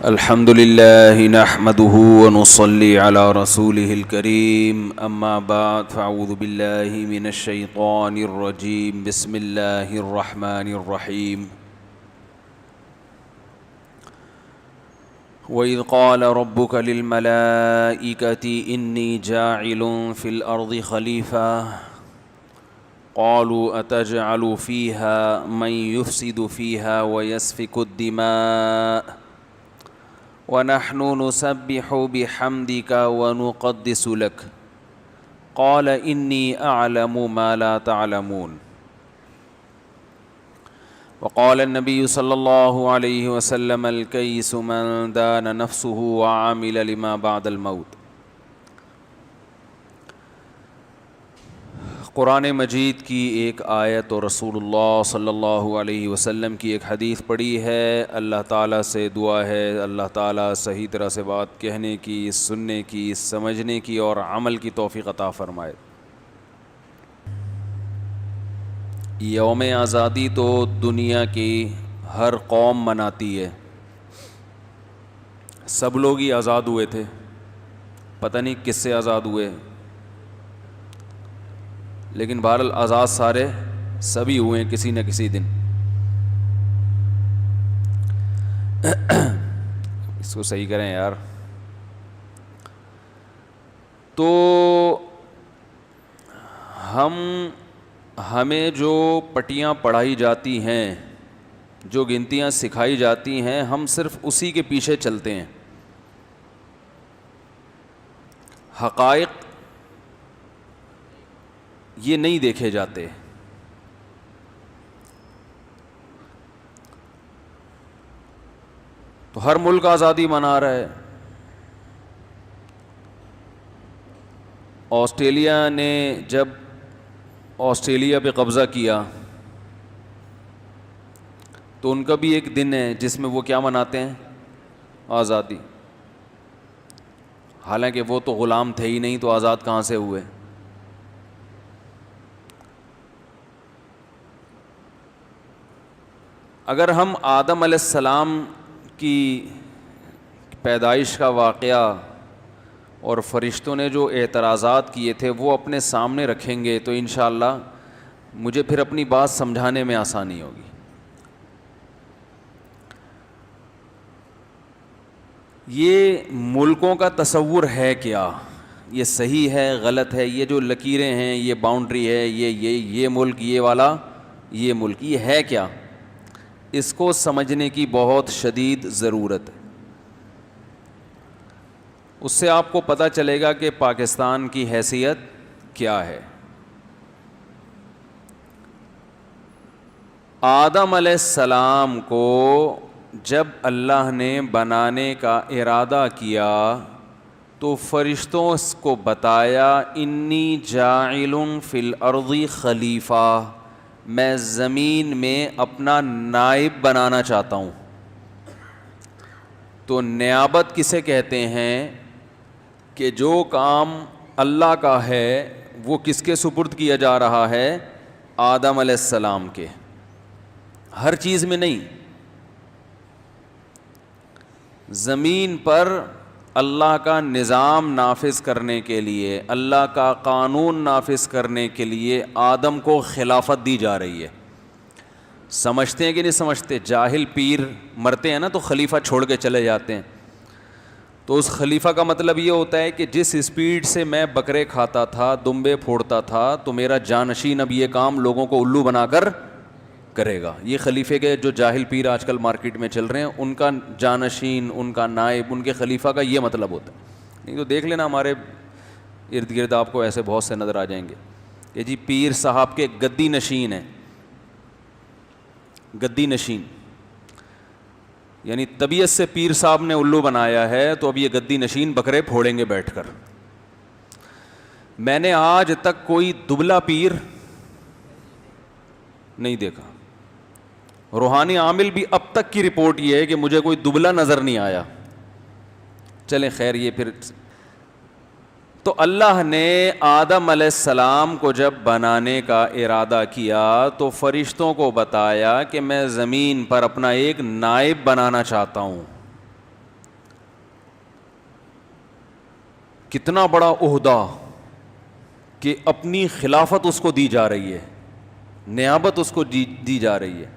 الحمد لله نحمده ونصلي على رسوله الكريم أما بعد فأعوذ بالله من الشيطان الرجيم بسم الله الرحمن الرحيم وإذ قال ربك للملائكة إني جاعل في الأرض خليفة قالوا أتجعل فيها من يفسد فيها ويسفك الدماء ونحن نسبح بحمدك ونقدس لك قال إني أعلم ما لا تعلمون وقال النبي صلى الله عليه وسلم الكيس من دان نفسه وعمل لما بعد الموت۔ قرآن مجید کی ایک آیت اور رسول اللہ صلی اللہ علیہ وسلم کی ایک حدیث پڑھی ہے۔ اللہ تعالیٰ سے دعا ہے اللہ تعالیٰ صحیح طرح سے بات کہنے کی، سننے کی، سمجھنے کی اور عمل کی توفیق عطا فرمائے۔ یوم آزادی تو دنیا کی ہر قوم مناتی ہے، سب لوگ ہی آزاد ہوئے تھے، پتہ نہیں کس سے آزاد ہوئے، لیکن بہرحال آزاد سارے سبھی ہوئے ہیں کسی نہ کسی دن۔ اس کو صحیح کریں یار۔ تو ہمیں جو پٹیاں پڑھائی جاتی ہیں، جو گنتیاں سکھائی جاتی ہیں، ہم صرف اسی کے پیچھے چلتے ہیں۔ حقائق یہ نہیں دیکھے جاتے۔ تو ہر ملک آزادی منا رہا ہے۔ آسٹریلیا نے جب آسٹریلیا پہ قبضہ کیا تو ان کا بھی ایک دن ہے جس میں وہ کیا مناتے ہیں؟ آزادی۔ حالانکہ وہ تو غلام تھے ہی نہیں، تو آزاد کہاں سے ہوئے؟ اگر ہم آدم علیہ السلام کی پیدائش کا واقعہ اور فرشتوں نے جو اعتراضات کیے تھے وہ اپنے سامنے رکھیں گے تو انشاءاللہ مجھے پھر اپنی بات سمجھانے میں آسانی ہوگی۔ یہ ملکوں کا تصور ہے کیا؟ یہ صحیح ہے، غلط ہے؟ یہ جو لکیریں ہیں، یہ باؤنڈری ہے، یہ ملک، یہ والا، یہ ملک، یہ ہے کیا؟ اس کو سمجھنے کی بہت شدید ضرورت ہے۔ اس سے آپ کو پتہ چلے گا کہ پاکستان کی حیثیت کیا ہے۔ آدم علیہ السلام کو جب اللہ نے بنانے کا ارادہ کیا تو فرشتوں کو بتایا انی جاعل فی الارض خلیفہ، میں زمین میں اپنا نائب بنانا چاہتا ہوں۔ تو نیابت کسے کہتے ہیں؟ کہ جو کام اللہ کا ہے وہ کس کے سپرد کیا جا رہا ہے؟ آدم علیہ السلام کے۔ ہر چیز میں نہیں، زمین پر اللہ کا نظام نافذ کرنے کے لیے، اللہ کا قانون نافذ کرنے کے لیے آدم کو خلافت دی جا رہی ہے۔ سمجھتے ہیں کہ نہیں سمجھتے؟ جاہل پیر مرتے ہیں نا تو خلیفہ چھوڑ کے چلے جاتے ہیں، تو اس خلیفہ کا مطلب یہ ہوتا ہے کہ جس اسپیڈ سے میں بکرے کھاتا تھا، دمبے پھوڑتا تھا، تو میرا جانشین اب یہ کام لوگوں کو الو بنا کر کرے گا۔ یہ خلیفے کے جو جاہل پیر آج کل مارکیٹ میں چل رہے ہیں، ان کا جانشین، ان کا نائب، ان کے خلیفہ کا یہ مطلب ہوتا ہے۔ نہیں تو دیکھ لینا ہمارے ارد گرد آپ کو ایسے بہت سے نظر آ جائیں گے کہ جی پیر صاحب کے گدی نشین ہیں۔ گدی نشین یعنی طبیعت سے پیر صاحب نے الو بنایا ہے، تو اب یہ گدی نشین بکرے پھوڑیں گے بیٹھ کر۔ میں نے آج تک کوئی دبلا پیر نہیں دیکھا۔ روحانی عامل بھی اب تک کی رپورٹ یہ ہے کہ مجھے کوئی دبلا نظر نہیں آیا۔ چلیں خیر، یہ پھر تو اللہ نے آدم علیہ السلام کو جب بنانے کا ارادہ کیا تو فرشتوں کو بتایا کہ میں زمین پر اپنا ایک نائب بنانا چاہتا ہوں۔ کتنا بڑا عہدہ کہ اپنی خلافت اس کو دی جا رہی ہے, نیابت اس کو دی جا رہی ہے.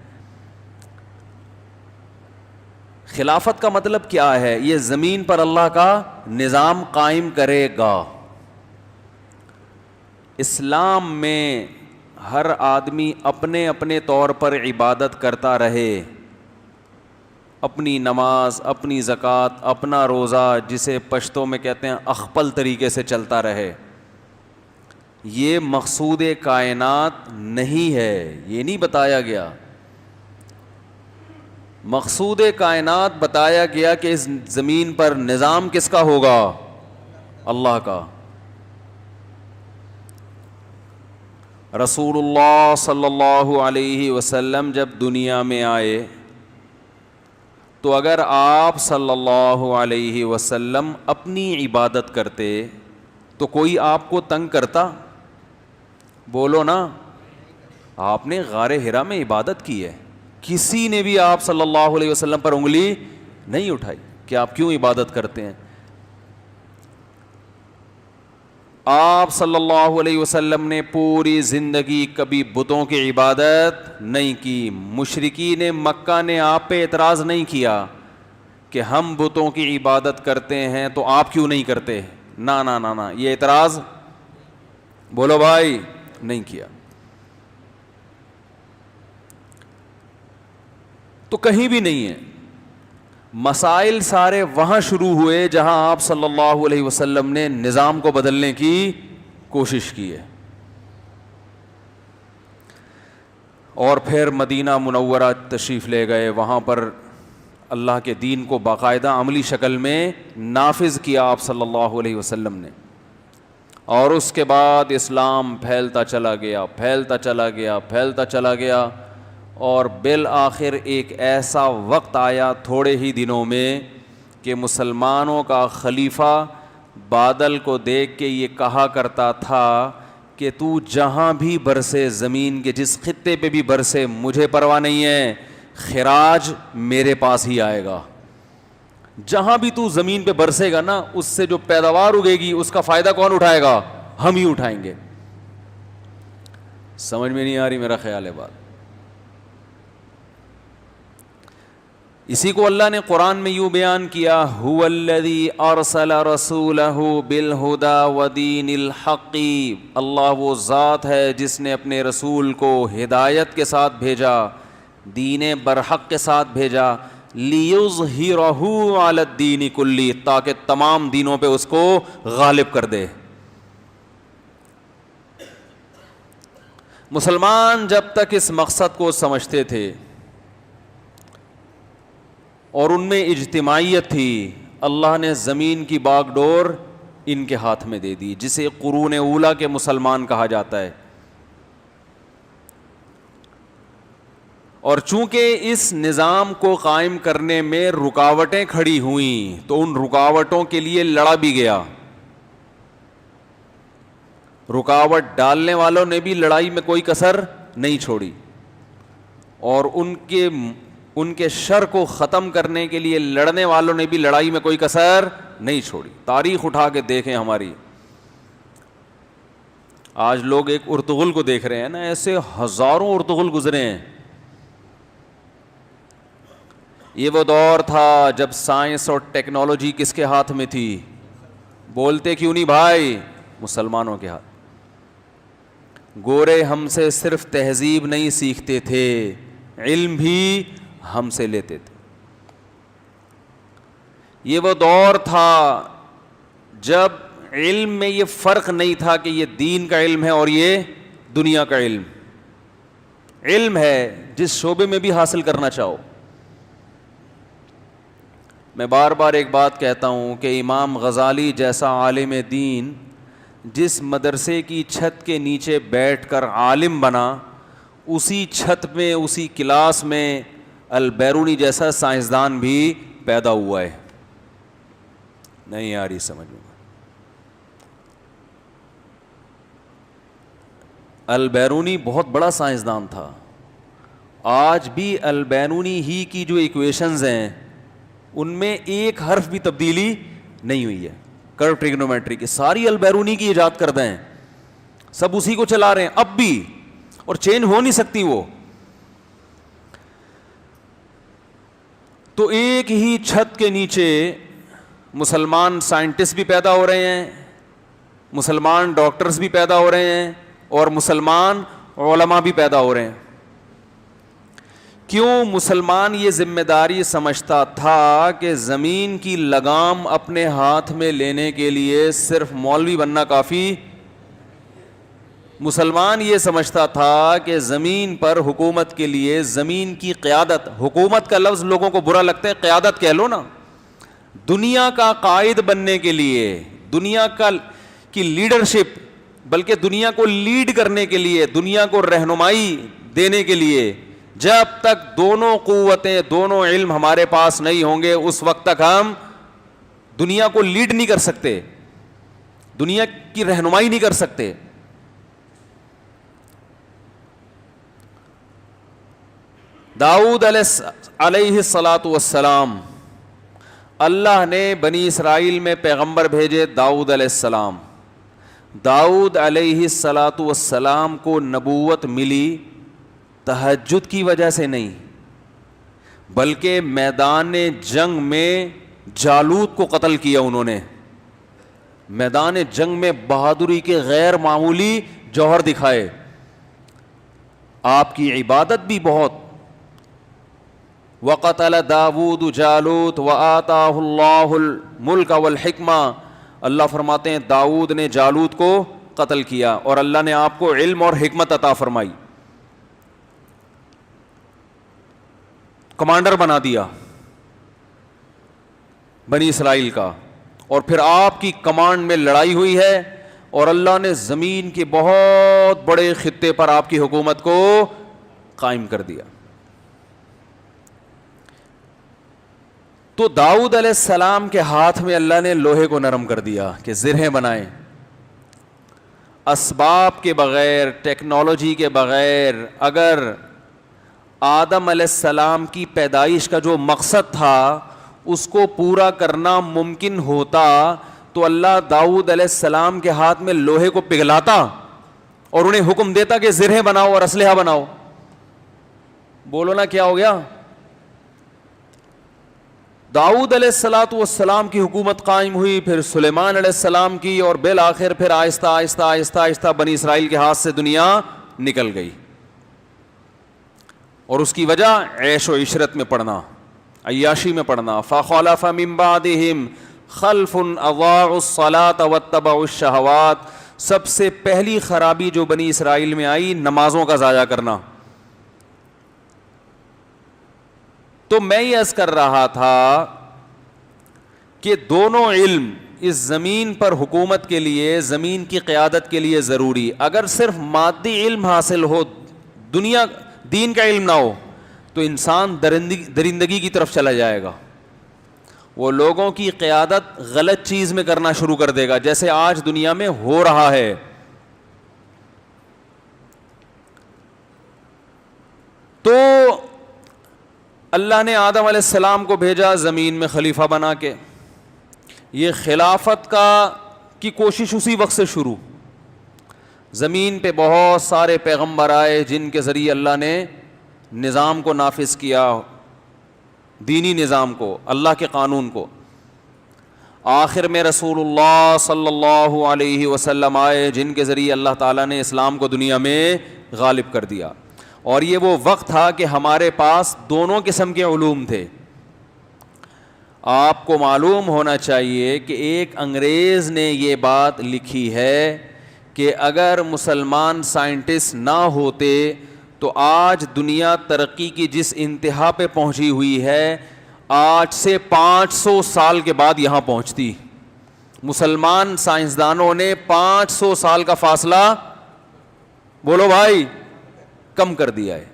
خلافت کا مطلب کیا ہے؟ یہ زمین پر اللہ کا نظام قائم کرے گا. اسلام میں ہر آدمی اپنے اپنے طور پر عبادت کرتا رہے, اپنی نماز, اپنی زکوٰۃ, اپنا روزہ, جسے پشتو میں کہتے ہیں اخپل طریقے سے چلتا رہے. یہ مقصود کائنات نہیں ہے, یہ نہیں بتایا گیا. مقصود کائنات بتایا گیا کہ اس زمین پر نظام کس کا ہوگا؟ اللہ کا. رسول اللہ صلی اللہ علیہ وسلم جب دنیا میں آئے تو اگر آپ صلی اللہ علیہ وسلم اپنی عبادت کرتے تو کوئی آپ کو تنگ کرتا؟ بولو نا. آپ نے غار حرا میں عبادت کی ہے, کسی نے بھی آپ صلی اللہ علیہ وسلم پر انگلی نہیں اٹھائی کہ آپ کیوں عبادت کرتے ہیں. آپ صلی اللہ علیہ وسلم نے پوری زندگی کبھی بتوں کی عبادت نہیں کی. مشرکین مکہ نے آپ پہ اعتراض نہیں کیا کہ ہم بتوں کی عبادت کرتے ہیں تو آپ کیوں نہیں کرتے. نا نا نا نا, یہ اعتراض بولو بھائی نہیں کیا. تو کہیں بھی نہیں ہے. مسائل سارے وہاں شروع ہوئے جہاں آپ صلی اللہ علیہ وسلم نے نظام کو بدلنے کی کوشش کی ہے. اور پھر مدینہ منورہ تشریف لے گئے, وہاں پر اللہ کے دین کو باقاعدہ عملی شکل میں نافذ کیا آپ صلی اللہ علیہ وسلم نے. اور اس کے بعد اسلام پھیلتا چلا گیا, پھیلتا چلا گیا, پھیلتا چلا گیا, اور بالآخر ایک ایسا وقت آیا تھوڑے ہی دنوں میں کہ مسلمانوں کا خلیفہ بادل کو دیکھ کے یہ کہا کرتا تھا کہ تو جہاں بھی برسے, زمین کے جس خطے پہ بھی برسے, مجھے پرواہ نہیں ہے, خراج میرے پاس ہی آئے گا. جہاں بھی تو زمین پہ برسے گا نا, اس سے جو پیداوار اگے گی اس کا فائدہ کون اٹھائے گا؟ ہم ہی اٹھائیں گے. سمجھ میں نہیں آ رہی میرا خیال ہے بات. اسی کو اللہ نے قرآن میں یوں بیان کیا, هو الذی ارسل رسولہ بالہدی ودین الحق. اللہ وہ ذات ہے جس نے اپنے رسول کو ہدایت کے ساتھ بھیجا, دین برحق کے ساتھ بھیجا, لیظہرہ علی الدین کلہ, تاکہ تمام دینوں پہ اس کو غالب کر دے. مسلمان جب تک اس مقصد کو سمجھتے تھے اور ان میں اجتماعیت تھی, اللہ نے زمین کی باغ ڈور ان کے ہاتھ میں دے دی, جسے قرون اولیٰ کے مسلمان کہا جاتا ہے. اور چونکہ اس نظام کو قائم کرنے میں رکاوٹیں کھڑی ہوئیں تو ان رکاوٹوں کے لیے لڑا بھی گیا. رکاوٹ ڈالنے والوں نے بھی لڑائی میں کوئی کسر نہیں چھوڑی, اور ان کے شر کو ختم کرنے کے لیے لڑنے والوں نے بھی لڑائی میں کوئی کسر نہیں چھوڑی. تاریخ اٹھا کے دیکھیں ہماری, آج لوگ ایک ارطغرل کو دیکھ رہے ہیں نا, ایسے ہزاروں ارطغرل گزرے ہیں. یہ وہ دور تھا جب سائنس اور ٹیکنالوجی کس کے ہاتھ میں تھی؟ بولتے کیوں نہیں بھائی؟ مسلمانوں کے ہاتھ. گورے ہم سے صرف تہذیب نہیں سیکھتے تھے, علم بھی ہم سے لیتے تھے. یہ وہ دور تھا جب علم میں یہ فرق نہیں تھا کہ یہ دین کا علم ہے اور یہ دنیا کا علم. علم ہے جس شعبے میں بھی حاصل کرنا چاہو. میں بار بار ایک بات کہتا ہوں کہ امام غزالی جیسا عالم دین جس مدرسے کی چھت کے نیچے بیٹھ کر عالم بنا, اسی چھت میں, اسی کلاس میں البیرونی جیسا سائنسدان بھی پیدا ہوا ہے. نہیں آ رہی سمجھ میں؟ البیرونی بہت بڑا سائنسدان تھا. آج بھی البیرونی ہی کی جو ایکویشنز ہیں ان میں ایک حرف بھی تبدیلی نہیں ہوئی ہے. کرو ٹریگنومیٹری کی ساری البیرونی کی ایجاد کردہ ہیں, سب اسی کو چلا رہے ہیں اب بھی, اور چینج ہو نہیں سکتی وہ. تو ایک ہی چھت کے نیچے مسلمان سائنٹسٹ بھی پیدا ہو رہے ہیں, مسلمان ڈاکٹرز بھی پیدا ہو رہے ہیں, اور مسلمان علماء بھی پیدا ہو رہے ہیں. کیوں؟ مسلمان یہ ذمہ داری سمجھتا تھا کہ زمین کی لگام اپنے ہاتھ میں لینے کے لیے صرف مولوی بننا کافی. مسلمان یہ سمجھتا تھا کہ زمین پر حکومت کے لیے زمین کی قیادت, حکومت کا لفظ لوگوں کو برا لگتا ہے, قیادت کہہ لو نا, دنیا کا قائد بننے کے لیے, دنیا کی لیڈرشپ, بلکہ دنیا کو لیڈ کرنے کے لیے, دنیا کو رہنمائی دینے کے لیے, جب تک دونوں قوتیں, دونوں علم ہمارے پاس نہیں ہوں گے اس وقت تک ہم دنیا کو لیڈ نہیں کر سکتے, دنیا کی رہنمائی نہیں کر سکتے. داؤد علیہ الصلاۃ والسلام, اللہ نے بنی اسرائیل میں پیغمبر بھیجے داؤد علیہ السلام. داؤد علیہ الصلاۃ والسلام کو نبوت ملی تہجد کی وجہ سے نہیں, بلکہ میدان جنگ میں جالوت کو قتل کیا انہوں نے. میدان جنگ میں بہادری کے غیر معمولی جوہر دکھائے, آپ کی عبادت بھی بہت. وَقَتَلَ دَاوُودُ جَالُوتَ وَآتَاهُ اللَّهُ الْمُلْكَ وَالْحِكْمَةَ, اللہ فرماتے ہیں داؤد نے جالوت کو قتل کیا اور اللہ نے آپ کو علم اور حکمت عطا فرمائی, کمانڈر بنا دیا بنی اسرائیل کا, اور پھر آپ کی کمانڈ میں لڑائی ہوئی ہے اور اللہ نے زمین کے بہت بڑے خطے پر آپ کی حکومت کو قائم کر دیا. تو داؤد علیہ السلام کے ہاتھ میں اللہ نے لوہے کو نرم کر دیا کہ زرہیں بنائیں. اسباب کے بغیر, ٹیکنالوجی کے بغیر, اگر آدم علیہ السلام کی پیدائش کا جو مقصد تھا اس کو پورا کرنا ممکن ہوتا تو اللہ داؤد علیہ السلام کے ہاتھ میں لوہے کو پگھلاتا اور انہیں حکم دیتا کہ زرہیں بناؤ اور اسلحہ بناؤ. بولو نا کیا ہو گیا؟ داؤد علیہ الصلاۃ والسلام کی حکومت قائم ہوئی, پھر سلیمان علیہ السلام کی, اور بالآخر پھر آہستہ آہستہ آہستہ آہستہ بنی اسرائیل کے ہاتھ سے دنیا نکل گئی. اور اس کی وجہ عیش و عشرت میں پڑنا, عیاشی میں پڑنا. فَخَلَفَ مِن بَعْدِهِمْ خَلْفٌ أَضَاعُوا الصَّلَاةَ وَاتَّبَعُوا الشَّهَوَاتِ, سب سے پہلی خرابی جو بنی اسرائیل میں آئی نمازوں کا ضائع کرنا. تو میں یہ عرض کر رہا تھا کہ دونوں علم اس زمین پر حکومت کے لیے, زمین کی قیادت کے لیے ضروری. اگر صرف مادی علم حاصل ہو, دنیا دین کا علم نہ ہو, تو انسان درندگی کی طرف چلا جائے گا. وہ لوگوں کی قیادت غلط چیز میں کرنا شروع کر دے گا, جیسے آج دنیا میں ہو رہا ہے. تو اللہ نے آدم علیہ السلام کو بھیجا زمین میں خلیفہ بنا کے. یہ خلافت کی کوشش اسی وقت سے شروع. زمین پہ بہت سارے پیغمبر آئے جن کے ذریعے اللہ نے نظام کو نافذ کیا, دینی نظام کو, اللہ کے قانون کو. آخر میں رسول اللہ صلی اللہ علیہ وسلم آئے جن کے ذریعے اللہ تعالیٰ نے اسلام کو دنیا میں غالب کر دیا. اور یہ وہ وقت تھا کہ ہمارے پاس دونوں قسم کے علوم تھے. آپ کو معلوم ہونا چاہیے کہ ایک انگریز نے یہ بات لکھی ہے کہ اگر مسلمان سائنٹسٹ نہ ہوتے تو آج دنیا ترقی کی جس انتہا پہ پہنچی ہوئی ہے آج سے 500 سال کے بعد یہاں پہنچتی. مسلمان سائنسدانوں نے 500 سال کا فاصلہ, بولو بھائی, کم کر دیا ہے.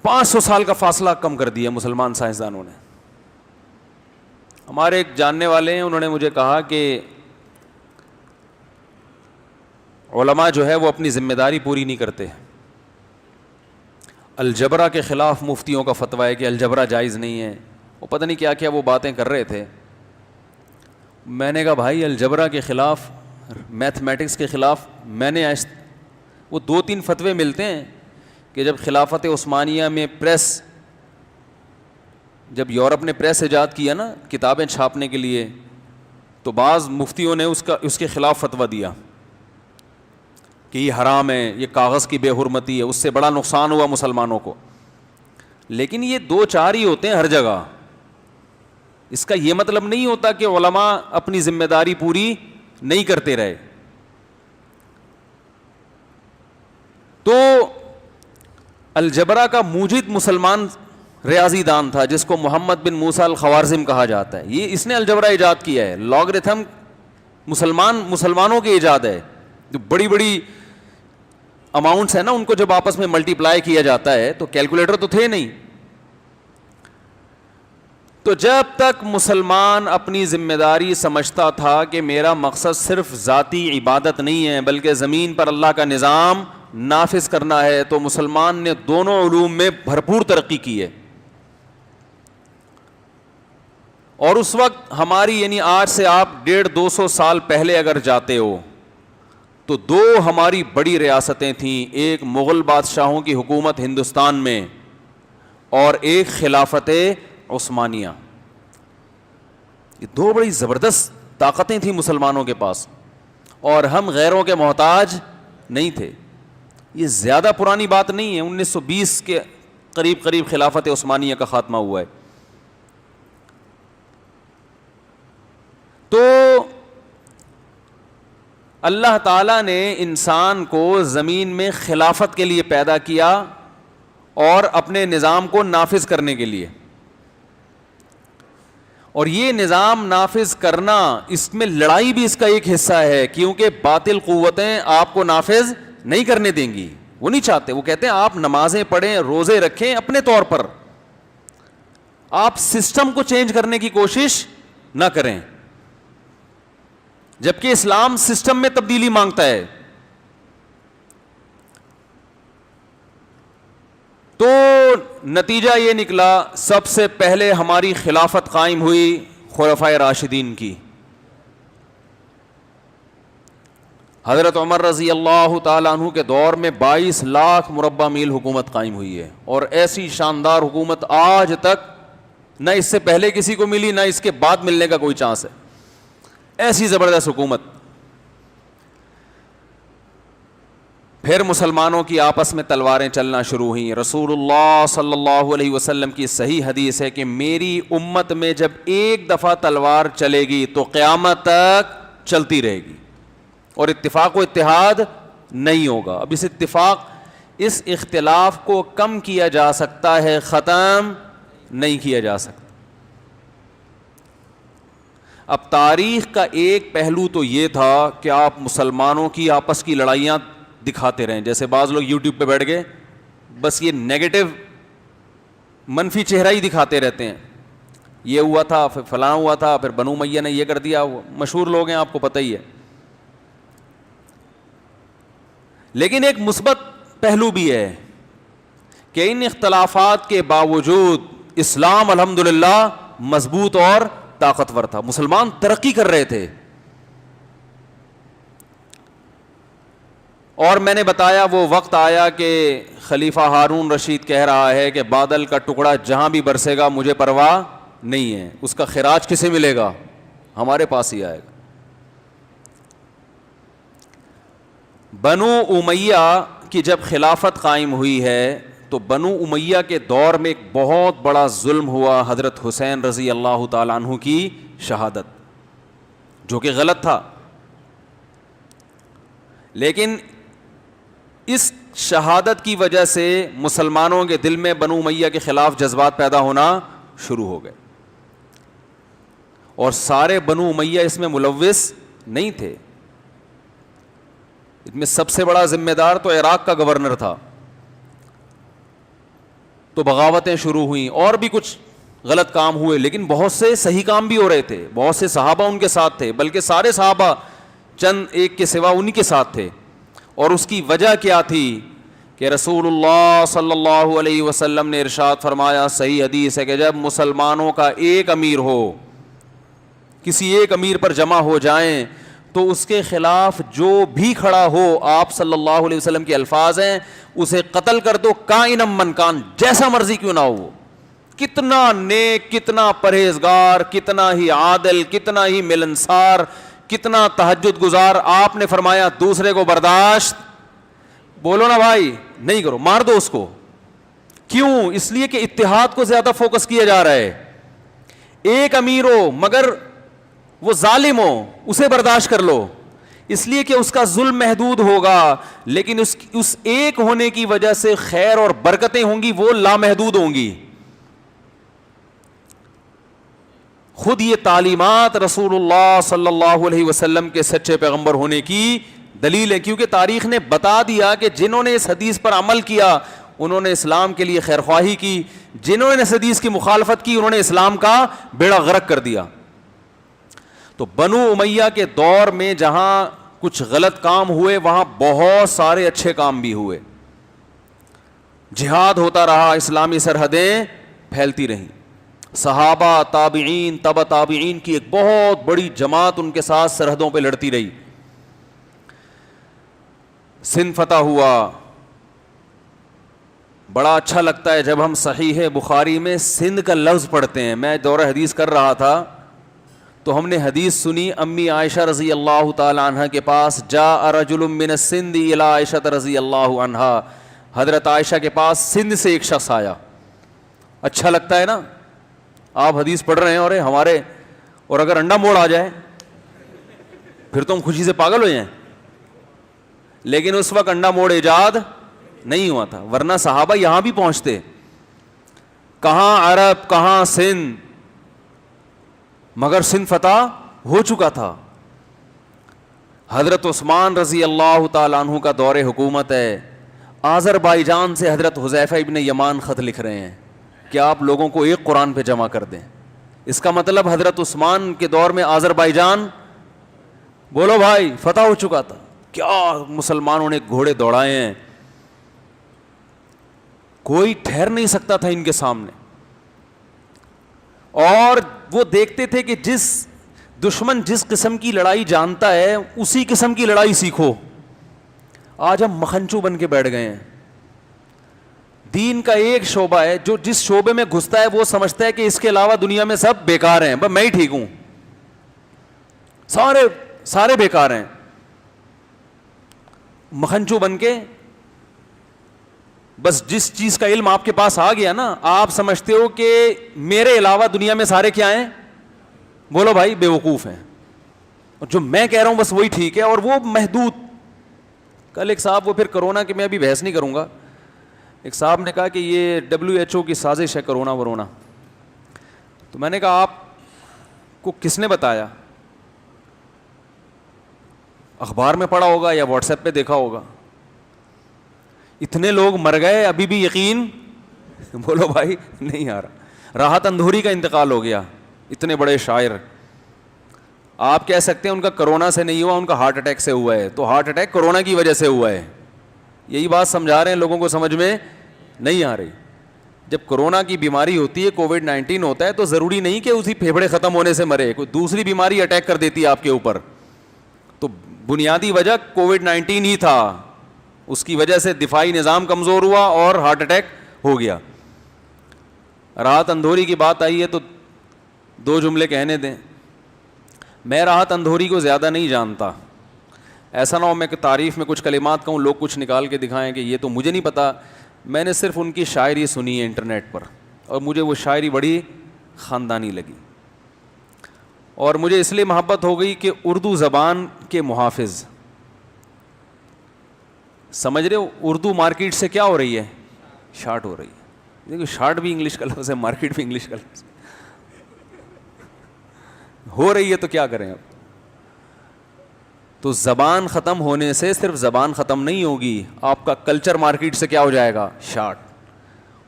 500 سال کا فاصلہ کم کر دیا مسلمان سائنسدانوں نے. ہمارے ایک جاننے والے ہیں, انہوں نے مجھے کہا کہ علماء جو ہے وہ اپنی ذمہ داری پوری نہیں کرتے. الجبرا کے خلاف مفتیوں کا فتویٰ ہے کہ الجبرا جائز نہیں ہے. وہ پتہ نہیں کیا کیا وہ باتیں کر رہے تھے. میں نے کہا بھائی الجبرا کے خلاف، میتھمیٹکس کے خلاف میں نے وہ 2-3 فتوے ملتے ہیں کہ جب خلافت عثمانیہ میں پریس، جب یورپ نے پریس ایجاد کیا نا کتابیں چھاپنے کے لیے، تو بعض مفتیوں نے اس کے خلاف فتویٰ دیا کہ یہ حرام ہے، یہ کاغذ کی بے حرمتی ہے، اس سے بڑا نقصان ہوا مسلمانوں کو. لیکن یہ 2-4 ہی ہوتے ہیں ہر جگہ. اس کا یہ مطلب نہیں ہوتا کہ علماء اپنی ذمہ داری پوری نہیں کرتے رہے. تو الجبرا کا موجد مسلمان ریاضی دان تھا جس کو محمد بن موسیٰ الخوارزم کہا جاتا ہے. یہ اس نے الجبرا ایجاد کیا ہے. لاگرتھم مسلمانوں کی ایجاد ہے. جو بڑی بڑی اماؤنٹس ہیں نا ان کو جب آپس میں ملٹی پلائی کیا جاتا ہے تو کیلکولیٹر تو تھے نہیں. تو جب تک مسلمان اپنی ذمہ داری سمجھتا تھا کہ میرا مقصد صرف ذاتی عبادت نہیں ہے بلکہ زمین پر اللہ کا نظام نافذ کرنا ہے، تو مسلمان نے دونوں علوم میں بھرپور ترقی کی ہے. اور اس وقت ہماری یعنی آج سے آپ 150-200 سال پہلے اگر جاتے ہو تو 2 ہماری بڑی ریاستیں تھیں، ایک مغل بادشاہوں کی حکومت ہندوستان میں اور ایک خلافت عثمانیہ. یہ 2 بڑی زبردست طاقتیں تھیں مسلمانوں کے پاس، اور ہم غیروں کے محتاج نہیں تھے. یہ زیادہ پرانی بات نہیں ہے، 1920 کے قریب خلافت عثمانیہ کا خاتمہ ہوا ہے. تو اللہ تعالیٰ نے انسان کو زمین میں خلافت کے لیے پیدا کیا اور اپنے نظام کو نافذ کرنے کے لیے. اور یہ نظام نافذ کرنا، اس میں لڑائی بھی اس کا ایک حصہ ہے، کیونکہ باطل قوتیں آپ کو نافذ نہیں کرنے دیں گی. وہ نہیں چاہتے. وہ کہتے ہیں آپ نمازیں پڑھیں، روزے رکھیں اپنے طور پر، آپ سسٹم کو چینج کرنے کی کوشش نہ کریں. جبکہ اسلام سسٹم میں تبدیلی مانگتا ہے. تو نتیجہ یہ نکلا، سب سے پہلے ہماری خلافت قائم ہوئی خلفائے راشدین کی. حضرت عمر رضی اللہ تعالیٰ عنہ کے دور میں 22 لاکھ مربع میل حکومت قائم ہوئی ہے، اور ایسی شاندار حکومت آج تک نہ اس سے پہلے کسی کو ملی نہ اس کے بعد ملنے کا کوئی چانس ہے. ایسی زبردست حکومت. پھر مسلمانوں کی آپس میں تلواریں چلنا شروع ہوئیں. رسول اللہ صلی اللہ علیہ وسلم کی صحیح حدیث ہے کہ میری امت میں جب ایک دفعہ تلوار چلے گی تو قیامت تک چلتی رہے گی، اور اتفاق و اتحاد نہیں ہوگا. اب اس اختلاف کو کم کیا جا سکتا ہے، ختم نہیں کیا جا سکتا. اب تاریخ کا ایک پہلو تو یہ تھا کہ آپ مسلمانوں کی آپس کی لڑائیاں دکھاتے رہیں. جیسے بعض لوگ یوٹیوب پہ بیٹھ گئے بس یہ نیگیٹو منفی چہرہ ہی دکھاتے رہتے ہیں. یہ ہوا تھا، پھر فلاں ہوا تھا، پھر بنو امیہ نے یہ کر دیا. مشہور لوگ ہیں، آپ کو پتہ ہی ہے. لیکن ایک مثبت پہلو بھی ہے کہ ان اختلافات کے باوجود اسلام الحمدللہ مضبوط اور طاقتور تھا. مسلمان ترقی کر رہے تھے. اور میں نے بتایا وہ وقت آیا کہ خلیفہ ہارون رشید کہہ رہا ہے کہ بادل کا ٹکڑا جہاں بھی برسے گا مجھے پرواہ نہیں ہے، اس کا خراج کسے ملے گا؟ ہمارے پاس ہی آئے گا. بنو امیہ کی جب خلافت قائم ہوئی ہے تو بنو امیہ کے دور میں ایک بہت بڑا ظلم ہوا، حضرت حسین رضی اللہ تعالیٰ عنہ کی شہادت، جو کہ غلط تھا. لیکن اس شہادت کی وجہ سے مسلمانوں کے دل میں بنو امیہ کے خلاف جذبات پیدا ہونا شروع ہو گئے. اور سارے بنو امیہ اس میں ملوث نہیں تھے. اس میں سب سے بڑا ذمہ دار تو عراق کا گورنر تھا. تو بغاوتیں شروع ہوئیں اور بھی کچھ غلط کام ہوئے، لیکن بہت سے صحیح کام بھی ہو رہے تھے. بہت سے صحابہ ان کے ساتھ تھے، بلکہ سارے صحابہ چند ایک کے سوا انہی کے ساتھ تھے. اور اس کی وجہ کیا تھی کہ رسول اللہ صلی اللہ علیہ وسلم نے ارشاد فرمایا، صحیح حدیث ہے، کہ جب مسلمانوں کا ایک امیر ہو کسی ایک امیر پر جمع ہو جائیں تو اس کے خلاف جو بھی کھڑا ہو، آپ صلی اللہ علیہ وسلم کے الفاظ ہیں، اسے قتل کر دو کائنم من کان، جیسا مرضی کیوں نہ ہو وہ، کتنا نیک، کتنا پرہیزگار، کتنا ہی عادل، کتنا ہی ملنسار، کتنا تہجد گزار، آپ نے فرمایا دوسرے کو برداشت، بولو نا بھائی، نہیں کرو، مار دو اس کو. کیوں؟ اس لیے کہ اتحاد کو زیادہ فوکس کیا جا رہا ہے. ایک امیر ہو مگر وہ ظالم ہو، اسے برداشت کر لو، اس لیے کہ اس کا ظلم محدود ہوگا، لیکن اس ایک ہونے کی وجہ سے خیر اور برکتیں ہوں گی، وہ لامحدود ہوں گی. خود یہ تعلیمات رسول اللہ صلی اللہ علیہ وسلم کے سچے پیغمبر ہونے کی دلیل ہے، کیونکہ تاریخ نے بتا دیا کہ جنہوں نے اس حدیث پر عمل کیا انہوں نے اسلام کے لیے خیر خواہی کی، جنہوں نے اس حدیث کی مخالفت کی انہوں نے اسلام کا بیڑا غرق کر دیا. تو بنو امیہ کے دور میں جہاں کچھ غلط کام ہوئے وہاں بہت سارے اچھے کام بھی ہوئے، جہاد ہوتا رہا، اسلامی سرحدیں پھیلتی رہیں، صحابہ، تابعین، تبع تابعین کی ایک بہت بڑی جماعت ان کے ساتھ سرحدوں پہ لڑتی رہی. سندھ فتح ہوا. بڑا اچھا لگتا ہے جب ہم صحیح بخاری میں سندھ کا لفظ پڑھتے ہیں. میں دورہ حدیث کر رہا تھا تو ہم نے حدیث سنی، امی عائشہ رضی اللہ تعالی عنہ کے پاس جاء رجل من السند الی عائشہ رضی اللہ عنہا، حضرت عائشہ کے پاس سندھ سے ایک شخص آیا. اچھا لگتا ہے نا، آپ حدیث پڑھ رہے ہیں اور اگر انڈا موڑ آ جائے پھر تو ہم خوشی سے پاگل ہو جائیں، لیکن اس وقت انڈا موڑ ایجاد نہیں ہوا تھا، ورنہ صحابہ یہاں بھی پہنچتے. کہاں عرب، کہاں سندھ، مگر سندھ فتح ہو چکا تھا. حضرت عثمان رضی اللہ تعالیٰ عنہ کا دور حکومت ہے. آذربائیجان سے حضرت حذیفہ ابن یمان خط لکھ رہے ہیں کہ آپ لوگوں کو ایک قرآن پہ جمع کر دیں. اس کا مطلب حضرت عثمان کے دور میں آذربائیجان، بولو بھائی، فتح ہو چکا تھا. کیا مسلمانوں نے گھوڑے دوڑائے ہیں، کوئی ٹھہر نہیں سکتا تھا ان کے سامنے. اور وہ دیکھتے تھے کہ دشمن جس قسم کی لڑائی جانتا ہے اسی قسم کی لڑائی سیکھو. آج ہم مکھنچو بن کے بیٹھ گئے ہیں. دین کا ایک شعبہ ہے جو جس شعبے میں گھستا ہے وہ سمجھتا ہے کہ اس کے علاوہ دنیا میں سب بیکار ہیں، بس میں ہی ٹھیک ہوں، سارے بیکار ہیں. مکھنچو بن کے بس جس چیز کا علم آپ کے پاس آ گیا نا، آپ سمجھتے ہو کہ میرے علاوہ دنیا میں سارے کیا ہیں، بولو بھائی، بے وقوف ہیں، اور جو میں کہہ رہا ہوں بس وہی ٹھیک ہے، اور وہ محدود. کل ایک صاحب، وہ پھر کرونا کی میں ابھی بحث نہیں کروں گا، ایک صاحب نے کہا کہ یہ WHO کی سازش ہے کرونا ورونا. تو میں نے کہا آپ کو کس نے بتایا؟ اخبار میں پڑھا ہوگا یا واٹس ایپ پہ دیکھا ہوگا. اتنے لوگ مر گئے ابھی بھی یقین بولو بھائی نہیں آ رہا. راحت اندھوری کا انتقال ہو گیا، اتنے بڑے شاعر. آپ کہہ سکتے ہیں ان کا کرونا سے نہیں ہوا، ان کا ہارٹ اٹیک سے ہوا ہے. تو ہارٹ اٹیک کرونا کی وجہ سے ہوا ہے، یہی بات سمجھا رہے ہیں، لوگوں کو سمجھ میں نہیں آ رہی. جب کرونا کی بیماری ہوتی ہے، کووڈ-19 ہوتا ہے، تو ضروری نہیں کہ اسی پھیپھڑے ختم ہونے سے مرے، کوئی دوسری بیماری اٹیک کر دیتی ہے آپ کے اوپر. تو بنیادی وجہ کووڈ-19 ہی تھا، اس کی وجہ سے دفاعی نظام کمزور ہوا اور ہارٹ اٹیک ہو گیا. راحت اندھوری کی بات آئی ہے تو دو جملے کہنے دیں. میں راحت اندھوری کو زیادہ نہیں جانتا، ایسا نہ ہو میں تعریف میں کچھ کلمات کہوں لوگ کچھ نکال کے دکھائیں کہ یہ تو مجھے نہیں پتا. میں نے صرف ان کی شاعری سنی ہے انٹرنیٹ پر، اور مجھے وہ شاعری بڑی خاندانی لگی، اور مجھے اس لیے محبت ہو گئی کہ اردو زبان کے محافظ. سمجھ رہے ہو، اردو مارکیٹ سے کیا ہو رہی ہے، شارٹ ہو رہی ہے. دیکھو شارٹ بھی انگلش کا لفظ ہے، مارکیٹ بھی انگلش کا لفظ ہو رہی ہے، تو کیا کریں اب. تو زبان ختم ہونے سے صرف زبان ختم نہیں ہوگی، آپ کا کلچر مارکیٹ سے کیا ہو جائے گا، شارٹ.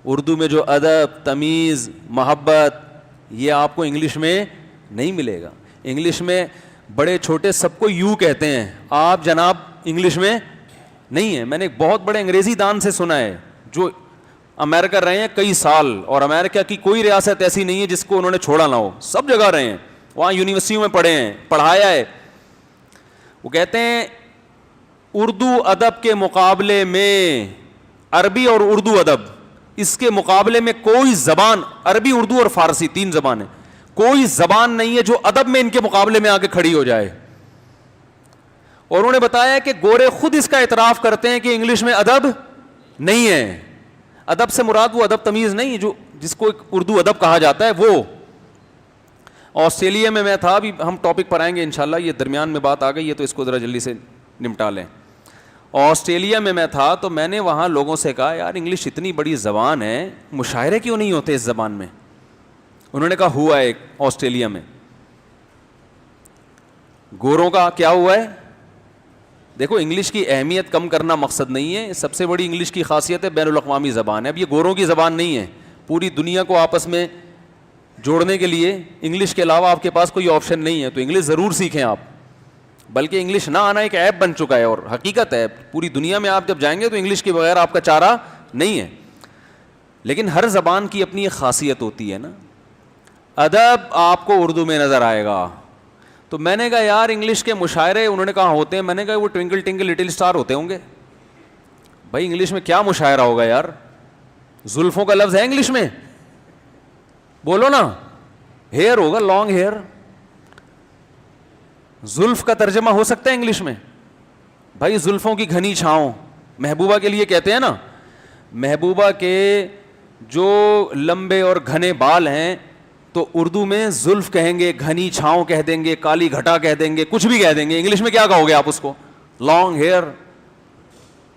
اردو میں جو ادب، تمیز، محبت، یہ آپ کو انگلش میں نہیں ملے گا. انگلش میں بڑے چھوٹے سب کو یو کہتے ہیں، آپ جناب انگلش میں نہیں ہے. میں نے ایک بہت بڑے انگریزی دان سے سنا ہے جو امریکہ رہے ہیں کئی سال، اور امریکہ کی کوئی ریاست ایسی نہیں ہے جس کو انہوں نے چھوڑا نہ ہو، سب جگہ رہے ہیں. وہاں یونیورسٹیوں میں پڑھے ہیں, پڑھایا ہے. وہ کہتے ہیں اردو ادب کے مقابلے میں, عربی اور اردو ادب, اس کے مقابلے میں کوئی زبان, عربی اردو اور فارسی 3 زبانیں, کوئی زبان نہیں ہے جو ادب میں ان کے مقابلے میں آ کے کھڑی ہو جائے. اور انہوں نے بتایا کہ گورے خود اس کا اعتراف کرتے ہیں کہ انگلش میں ادب نہیں ہے. ادب سے مراد وہ ادب تمیز نہیں جو جس کو اردو ادب کہا جاتا ہے وہ. آسٹریلیا میں تھا, ابھی ہم ٹاپک پر آئیں گے انشاءاللہ, یہ درمیان میں بات آ گئی ہے تو اس کو ذرا جلدی سے نمٹا لیں. آسٹریلیا میں تھا تو میں نے وہاں لوگوں سے کہا یار انگلش اتنی بڑی زبان ہے, مشاعرے کیوں نہیں ہوتے اس زبان میں؟ انہوں نے کہا ہوا ہے ایک آسٹریلیا میں. گوروں کا کیا ہوا ہے؟ دیکھو انگلش کی اہمیت کم کرنا مقصد نہیں ہے, سب سے بڑی انگلش کی خاصیت ہے بین الاقوامی زبان ہے. اب یہ گوروں کی زبان نہیں ہے, پوری دنیا کو آپس میں جوڑنے کے لیے انگلش کے علاوہ آپ کے پاس کوئی آپشن نہیں ہے, تو انگلش ضرور سیکھیں آپ. بلکہ انگلش نہ آنا ایک عیب بن چکا ہے اور حقیقت ہے, پوری دنیا میں آپ جب جائیں گے تو انگلش کے بغیر آپ کا چارہ نہیں ہے. لیکن ہر زبان کی اپنی ایک خاصیت ہوتی ہے نا. ادب آپ کو اردو میں نظر آئے گا. تو میں نے کہا یار انگلش کے مشاعرے, انہوں نے کہا ہوتے ہیں. میں نے کہا وہ ٹوئنکل ٹوئنکل لٹل اسٹار ہوتے ہوں گے. بھائی انگلش میں کیا مشاعرہ ہوگا یار؟ زلفوں کا لفظ ہے انگلش میں؟ بولو نا. ہیئر ہوگا, لانگ ہیئر. زلف کا ترجمہ ہو سکتا ہے انگلش میں؟ بھائی زلفوں کی گھنی چھاؤں, محبوبہ کے لیے کہتے ہیں نا. محبوبہ کے جو لمبے اور گھنے بال ہیں تو اردو میں زلف کہیں گے, گھنی چھاؤں کہہ دیں گے, کالی گھٹا کہہ دیں گے, کچھ بھی کہہ دیں گے. انگلش میں کیا کہو گے آپ اس کو؟ Long hair.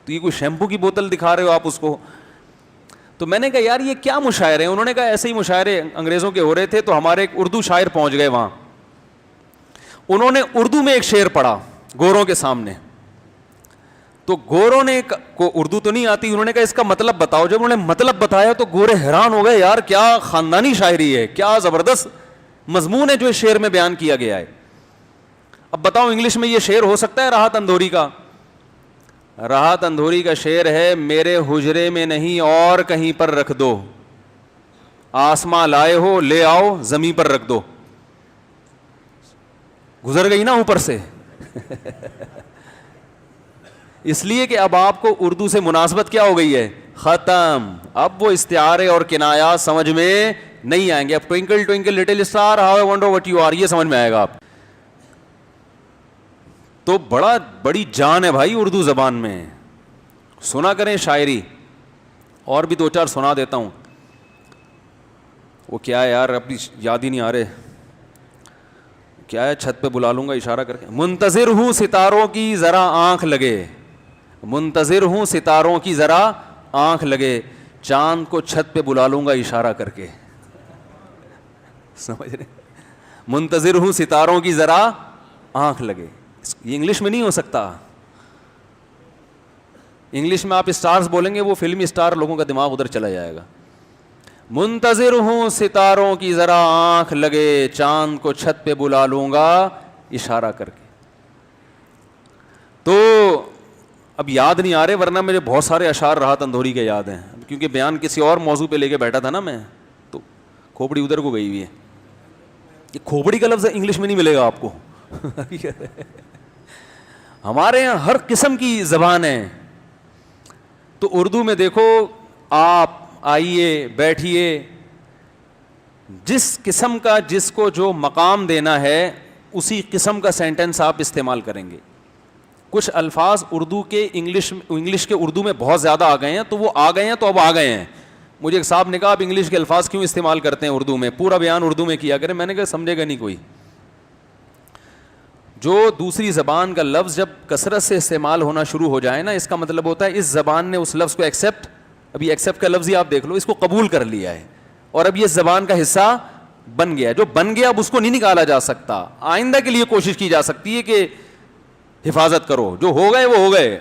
تو یہ کوئی شیمپو کی بوتل دکھا رہے ہو آپ اس کو. تو میں نے کہا یار یہ کیا مشاعرے ہیں؟ انہوں نے کہا ایسے ہی مشاعرے انگریزوں کے ہو رہے تھے, تو ہمارے ایک اردو شاعر پہنچ گئے وہاں. انہوں نے اردو میں ایک شعر پڑھا گوروں کے سامنے. تو گوروں نے کو اردو تو نہیں آتی, انہوں نے کہا اس کا مطلب بتاؤ. جب انہوں نے مطلب بتایا تو گورے حیران ہو گئے, یار کیا خاندانی شاعری ہے, کیا زبردست مضمون ہے جو اس شعر میں بیان کیا گیا ہے. اب بتاؤ انگلش میں یہ شعر ہو سکتا ہے راحت اندھوری کا؟ راحت اندھوری کا شعر ہے, میرے حجرے میں نہیں اور کہیں پر رکھ دو, آسماں لائے ہو لے آؤ زمین پر رکھ دو. گزر گئی نا اوپر سے. اس لیے کہ اب آپ کو اردو سے مناسبت کیا ہو گئی ہے؟ ختم. اب وہ استعارے اور کنایات سمجھ میں نہیں آئیں گے. اب twinkle twinkle little star how I wonder what you are, یہ سمجھ میں آئے گا آپ. تو بڑی جان ہے بھائی اردو زبان میں. سنا کریں شاعری, اور بھی 2-4 سنا دیتا ہوں. وہ کیا ہے یار, ابھی یاد ہی نہیں آ رہے. کیا ہے, چھت پہ بلا لوں گا اشارہ کر کے. منتظر ہوں ستاروں کی ذرا آنکھ لگے, منتظر ہوں ستاروں کی ذرا آنکھ لگے, چاند کو چھت پہ بلا لوں گا اشارہ کر کے. سمجھ رہے؟ منتظر ہوں ستاروں کی ذرا آنکھ لگے. یہ انگلش میں نہیں ہو سکتا. انگلش میں آپ اسٹارز بولیں گے, وہ فلمی اسٹار لوگوں کا دماغ ادھر چلا جائے گا. منتظر ہوں ستاروں کی ذرا آنکھ لگے, چاند کو چھت پہ بلا لوں گا اشارہ کر کے. تو اب یاد نہیں آ رہے, ورنہ مجھے بہت سارے اشعار راحت اندھوری کے یاد ہیں, کیونکہ بیان کسی اور موضوع پہ لے کے بیٹھا تھا نا میں, تو کھوپڑی ادھر کو گئی ہوئی ہے. یہ کھوپڑی کا لفظ انگلش میں نہیں ملے گا آپ کو. ہمارے یہاں ہر قسم کی زبان ہے. تو اردو میں دیکھو, آپ آئیے بیٹھیے, جس قسم کا جس کو جو مقام دینا ہے اسی قسم کا سینٹنس آپ استعمال کریں گے. کچھ الفاظ اردو کے انگلش کے اردو میں بہت زیادہ آ گئے ہیں, تو وہ آ گئے ہیں تو اب آ گئے ہیں. مجھے ایک صاحب نے کہا آپ انگلش کے الفاظ کیوں استعمال کرتے ہیں اردو میں, پورا بیان اردو میں کیا کریں. میں نے کہا سمجھے گا نہیں کوئی. جو دوسری زبان کا لفظ جب کثرت سے استعمال ہونا شروع ہو جائے نا, اس کا مطلب ہوتا ہے اس زبان نے اس لفظ کو ایکسیپٹ, ابھی ایکسیپٹ کا لفظ ہی آپ دیکھ لو, اس کو قبول کر لیا ہے اور اب یہ زبان کا حصہ بن گیا. جو بن گیا اب اس کو نہیں نکالا جا سکتا. آئندہ کے لیے کوشش کی جا سکتی ہے کہ حفاظت کرو, جو ہو گئے وہ ہو گئے,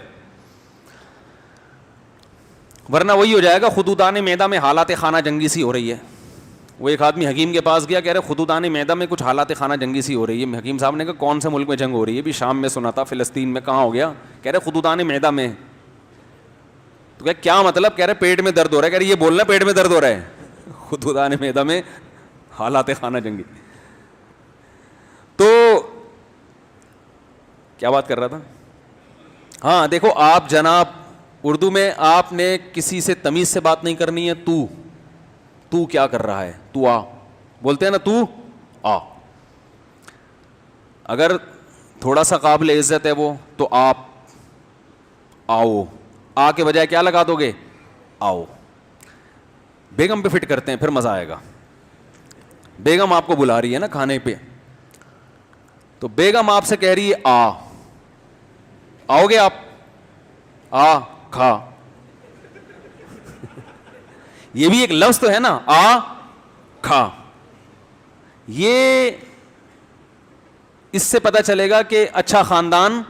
ورنہ وہی ہو جائے گا خدودان معدہ میں حالات خانہ جنگی سی ہو رہی ہے. وہ ایک آدمی حکیم کے پاس گیا, کہہ رہے خدودان معدہ میں کچھ حالات خانہ جنگی سی ہو رہی ہے. حکیم صاحب نے کہا کون سے ملک میں جنگ ہو رہی ہے؟ بھی شام میں سنا تھا, فلسطین میں. کہاں ہو گیا؟ کہہ رہے خدودان معدہ میں. تو کہ کیا مطلب؟ کہہ رہے پیٹ میں درد ہو رہا ہے. کہہ رہے یہ بولنا پیٹ میں درد ہو رہا ہے. خدودان معدہ میں حالات خانہ جنگی. کیا بات کر رہا تھا؟ ہاں دیکھو آپ جناب، اردو میں آپ نے کسی سے تمیز سے بات نہیں کرنی ہے. تو کیا کر رہا ہے؟ تو آ، بولتے ہیں نا تو آ. اگر تھوڑا سا قابل عزت ہے وہ تو آپ آؤ، آ کے بجائے کیا لگا دو گے؟ آؤ. بیگم پہ فٹ کرتے ہیں پھر مزہ آئے گا. بیگم آپ کو بلا رہی ہے نا کھانے پہ، تو بیگم آپ سے کہہ رہی ہے آؤ گے آپ؟ آ کھا. یہ بھی ایک لفظ تو ہے نا، آ کھا. یہ اس سے پتہ چلے گا کہ اچھا خاندان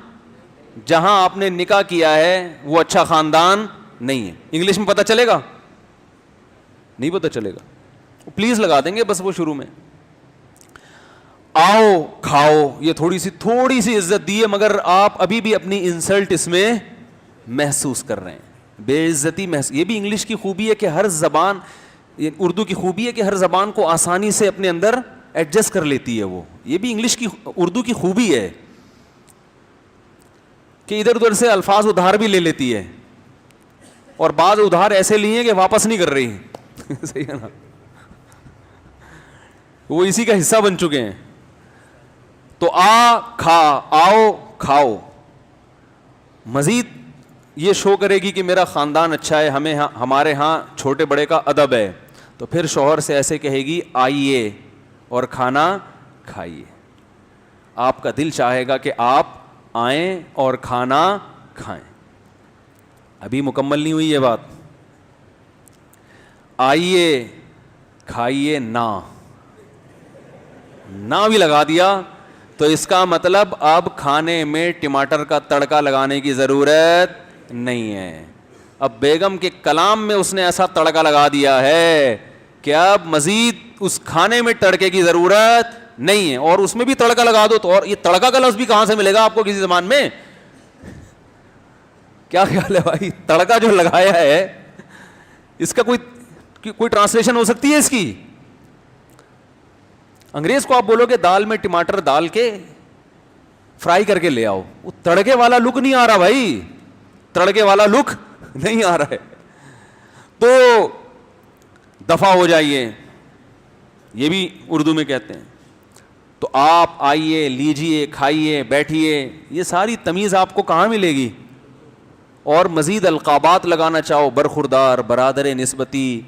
جہاں آپ نے نکاح کیا ہے وہ اچھا خاندان نہیں ہے. انگلش میں پتہ چلے گا؟ نہیں پتہ چلے گا. پلیز لگا دیں گے بس وہ شروع میں. آؤ کھاؤ، یہ تھوڑی سی عزت دی ہے، مگر آپ ابھی بھی اپنی انسلٹ اس میں محسوس کر رہے ہیں، بے عزتی محسوس. یہ بھی انگلش کی خوبی ہے کہ ہر زبان، اردو کی خوبی ہے کہ ہر زبان کو آسانی سے اپنے اندر ایڈجسٹ کر لیتی ہے. وہ یہ بھی انگلش کی، اردو کی خوبی ہے کہ ادھر ادھر سے الفاظ ادھار بھی لے لیتی ہے، اور بعض ادھار ایسے لیے کہ واپس نہیں کر رہی. صحیح ہے نا؟ وہ اسی کا حصہ بن چکے ہیں. تو آؤ کھاؤ مزید یہ شو کرے گی کہ میرا خاندان اچھا ہے، ہمارے ہاں چھوٹے بڑے کا ادب ہے. تو پھر شوہر سے ایسے کہے گی آئیے اور کھانا کھائیے. آپ کا دل چاہے گا کہ آپ آئیں اور کھانا کھائیں. ابھی مکمل نہیں ہوئی یہ بات. آئیے کھائیے نہ بھی لگا دیا تو اس کا مطلب اب کھانے میں ٹماٹر کا تڑکا لگانے کی ضرورت نہیں ہے. اب بیگم کے کلام میں اس نے ایسا تڑکا لگا دیا ہے کہ اب مزید اس کھانے میں تڑکے کی ضرورت نہیں ہے. اور اس میں بھی تڑکا لگا دو تو، اور یہ تڑکا کا لفظ بھی کہاں سے ملے گا آپ کو کسی زبان میں؟ کیا خیال ہے بھائی؟ تڑکا جو لگایا ہے اس کا کوئی ٹرانسلیشن ہو سکتی ہے اس کی؟ انگریز کو آپ بولو کہ دال میں ٹماٹر ڈال کے فرائی کر کے لے آؤ، وہ تڑکے والا لک نہیں آ رہا بھائی، تڑکے والا لک نہیں آ رہا ہے. تو دفع ہو جائیے، یہ بھی اردو میں کہتے ہیں. تو آپ آئیے، لیجئے، کھائیے، بیٹھیے، یہ ساری تمیز آپ کو کہاں ملے گی؟ اور مزید القابات لگانا چاہو، برخوردار، برادر نسبتی،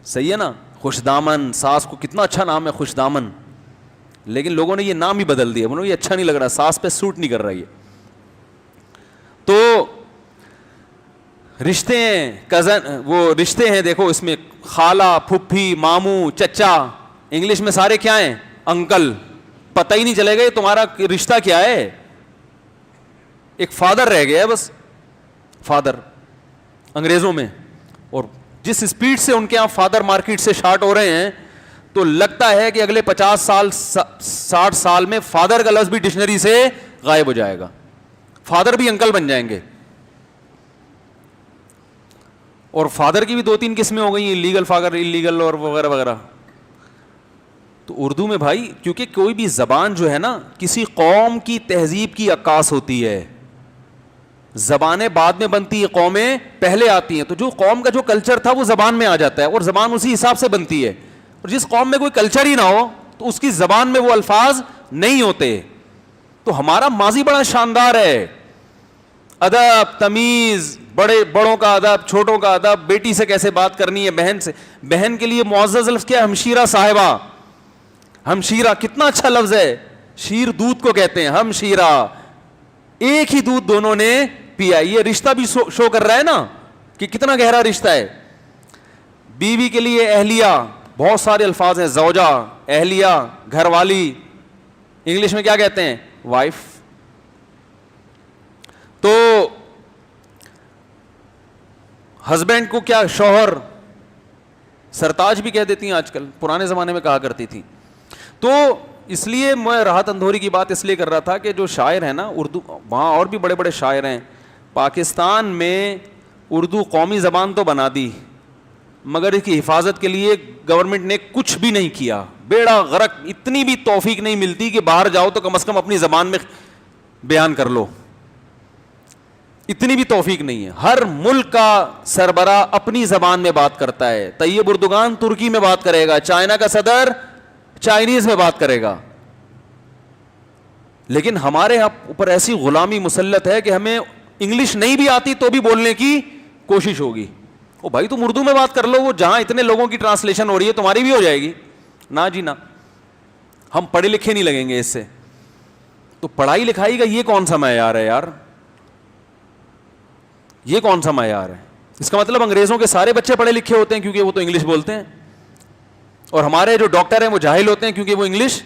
صحیح ہے نا، خوش دامن. ساس کو کتنا اچھا نام ہے، خوش دامن، لیکن لوگوں نے یہ نام ہی بدل دیا. انہوں نے یہ اچھا نہیں لگ رہا، ساس پہ سوٹ نہیں کر رہا یہ. تو رشتے ہیں، کزن، وہ رشتے ہیں دیکھو اس میں، خالہ، پھپھی، ماموں، چچا. انگلش میں سارے کیا ہیں؟ انکل. پتہ ہی نہیں چلے گا یہ تمہارا رشتہ کیا ہے. ایک فادر رہ گیا بس، فادر انگریزوں میں. اور جس سپیڈ سے ان کے یہاں فادر مارکیٹ سے شارٹ ہو رہے ہیں تو لگتا ہے کہ اگلے 50 سال 60 سال میں فادر کا لفظ بھی ڈکشنری سے غائب ہو جائے گا. فادر بھی انکل بن جائیں گے. اور فادر کی بھی 2-3 قسمیں ہو گئی ہیں، لیگل فادر، انلیگل، اور وغیرہ وغیرہ. تو اردو میں بھائی، کیونکہ کوئی بھی زبان جو ہے نا کسی قوم کی تہذیب کی عکاس ہوتی ہے. زبانیں بعد میں بنتی ہے، قومیں پہلے آتی ہیں. تو جو قوم کا جو کلچر تھا وہ زبان میں آ جاتا ہے، اور زبان اسی حساب سے بنتی ہے. اور جس قوم میں کوئی کلچر ہی نہ ہو تو اس کی زبان میں وہ الفاظ نہیں ہوتے. تو ہمارا ماضی بڑا شاندار ہے، ادب، تمیز، بڑوں کا ادب، چھوٹوں کا ادب، بیٹی سے کیسے بات کرنی ہے، بہن سے. بہن کے لیے معزز لفظ کیا ہے؟ ہمشیرہ صاحبہ. ہمشیرہ کتنا اچھا لفظ ہے. شیر دودھ کو کہتے ہیں، ہمشیرہ. ایک ہی دودھ دونوں نے پیا. یہ رشتہ بھی شو کر رہا ہے نا کہ کتنا گہرا رشتہ ہے. بیوی کے لیے اہلیہ، بہت سارے الفاظ ہیں، زوجہ، اہلیہ، گھر والی. انگلش میں کیا کہتے ہیں؟ وائف. تو ہسبینڈ کو کیا؟ شوہر. سرتاج بھی کہہ دیتی ہیں آج کل، پرانے زمانے میں کہا کرتی تھی. تو اس لیے میں راحت اندھوری کی بات اس لیے کر رہا تھا کہ جو شاعر ہیں نا اردو، وہاں اور بھی بڑے بڑے شاعر ہیں. پاکستان میں اردو قومی زبان تو بنا دی، مگر اس کی حفاظت کے لیے گورنمنٹ نے کچھ بھی نہیں کیا. بیڑا غرق. اتنی بھی توفیق نہیں ملتی کہ باہر جاؤ تو کم از کم اپنی زبان میں بیان کر لو. اتنی بھی توفیق نہیں ہے. ہر ملک کا سربراہ اپنی زبان میں بات کرتا ہے. طیب اردوغان ترکی میں بات کرے گا, چائنا کا صدر چائنیز میں بات کرے گا. لیکن ہمارے یہاں اوپر ایسی غلامی مسلط ہے کہ ہمیں انگلش نہیں بھی آتی تو بھی بولنے کی کوشش ہوگی. او بھائی تم اردو میں بات کر لو, وہ جہاں اتنے لوگوں کی ٹرانسلیشن ہو رہی ہے تمہاری بھی ہو جائے گی. نہ جی نہ, ہم پڑھے لکھے نہیں لگیں گے اس سے. تو پڑھائی لکھائی کا یہ کون سا معیار ہے یار, یہ کون سا معیار ہے؟ اس کا مطلب انگریزوں کے سارے بچے پڑھے لکھے ہوتے ہیں کیونکہ وہ تو انگلش بولتے ہیں, اور ہمارے جو ڈاکٹر ہیں وہ جاہل ہوتے ہیں کیونکہ وہ انگلش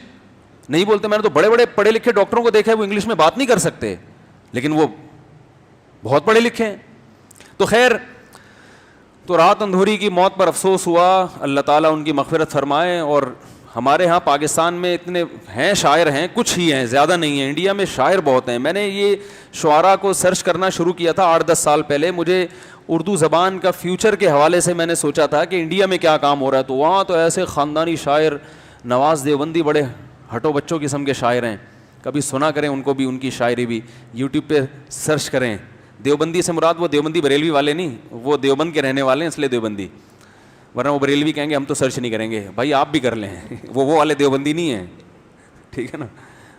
نہیں بولتے. میں نے تو بڑے بڑے پڑھے لکھے ڈاکٹروں کو دیکھا ہے, وہ انگلش میں بات نہیں کر سکتے لیکن وہ بہت پڑھے لکھے ہیں. تو خیر, تو رات اندھوری کی موت پر افسوس ہوا, اللہ تعالیٰ ان کی مغفرت فرمائے. اور ہمارے ہاں پاکستان میں اتنے ہیں شاعر ہیں, کچھ ہی ہیں, زیادہ نہیں ہیں. انڈیا میں شاعر بہت ہیں. میں نے یہ شعراء کو سرچ کرنا شروع کیا تھا 8-10 سال پہلے. مجھے اردو زبان کا فیوچر کے حوالے سے میں نے سوچا تھا کہ انڈیا میں کیا کام ہو رہا ہے, تو وہاں تو ایسے خاندانی شاعر, نواز دیوبندی بڑے ہٹو بچوں قسم کے شاعر ہیں. کبھی سنا کریں ان کو بھی, ان کی شاعری بھی یوٹیوب پہ سرچ کریں. دیوبندی سے مراد وہ دیوبندی بریلوی والے نہیں, وہ دیوبند کے رہنے والے ہیں اس لیے دیوبندی, ورنہ وہ بریلوی کہیں گے ہم تو سرچ نہیں کریں گے. بھائی آپ بھی کر لیں, وہ والے دیوبندی نہیں ہیں, ٹھیک ہے نا.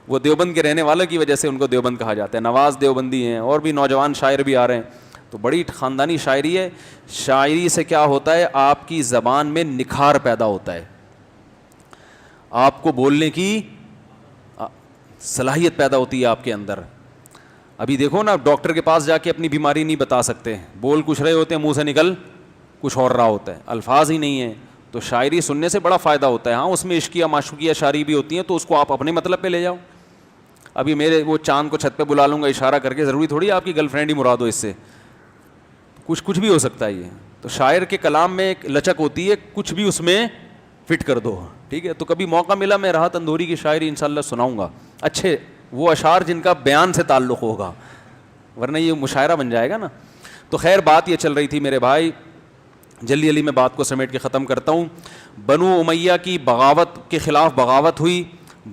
وہ دیوبند کے رہنے والوں کی وجہ سے ان کو دیوبند کہا جاتا ہے. نواز دیوبندی ہیں, اور بھی نوجوان شاعر بھی آ رہے ہیں. تو بڑی خاندانی شاعری ہے. شاعری سے کیا ہوتا ہے, آپ کی زبان میں نکھار پیدا ہوتا ہے, آپ کو بولنے کی صلاحیت پیدا ہوتی ہے آپ کے اندر. ابھی دیکھو نا, ڈاکٹر کے پاس جا کے اپنی بیماری نہیں بتا سکتے, بول کچھ رہے ہوتے ہیں, منہ سے نکل کچھ اور رہا ہوتا ہے, الفاظ ہی نہیں ہیں. تو شاعری سننے سے بڑا فائدہ ہوتا ہے. ہاں اس میں عشقیہ معشوقیہ شاعری بھی ہوتی ہیں, تو اس کو آپ اپنے مطلب پہ لے جاؤ. ابھی میرے وہ چاند کو چھت پہ بلا لوں گا اشارہ کر کے, ضروری تھوڑی آپ کی گرل فرینڈ ہی مراد ہو, اس سے کچھ بھی ہو سکتا ہے. یہ تو شاعر کے کلام میں ایک لچک ہوتی ہے, کچھ بھی اس میں فٹ کر دو, ٹھیک ہے. تو کبھی موقع ملا میں راحت اندھوری کی شاعری انشاءاللہ سناؤں گا, اچھے وہ اشعار جن کا بیان سے تعلق ہوگا, ورنہ یہ مشاعرہ بن جائے گا نا. تو خیر بات یہ چل رہی تھی میرے بھائی, جلدی میں بات کو سمیٹ کے ختم کرتا ہوں. بنو امیہ کی بغاوت کے خلاف بغاوت ہوئی.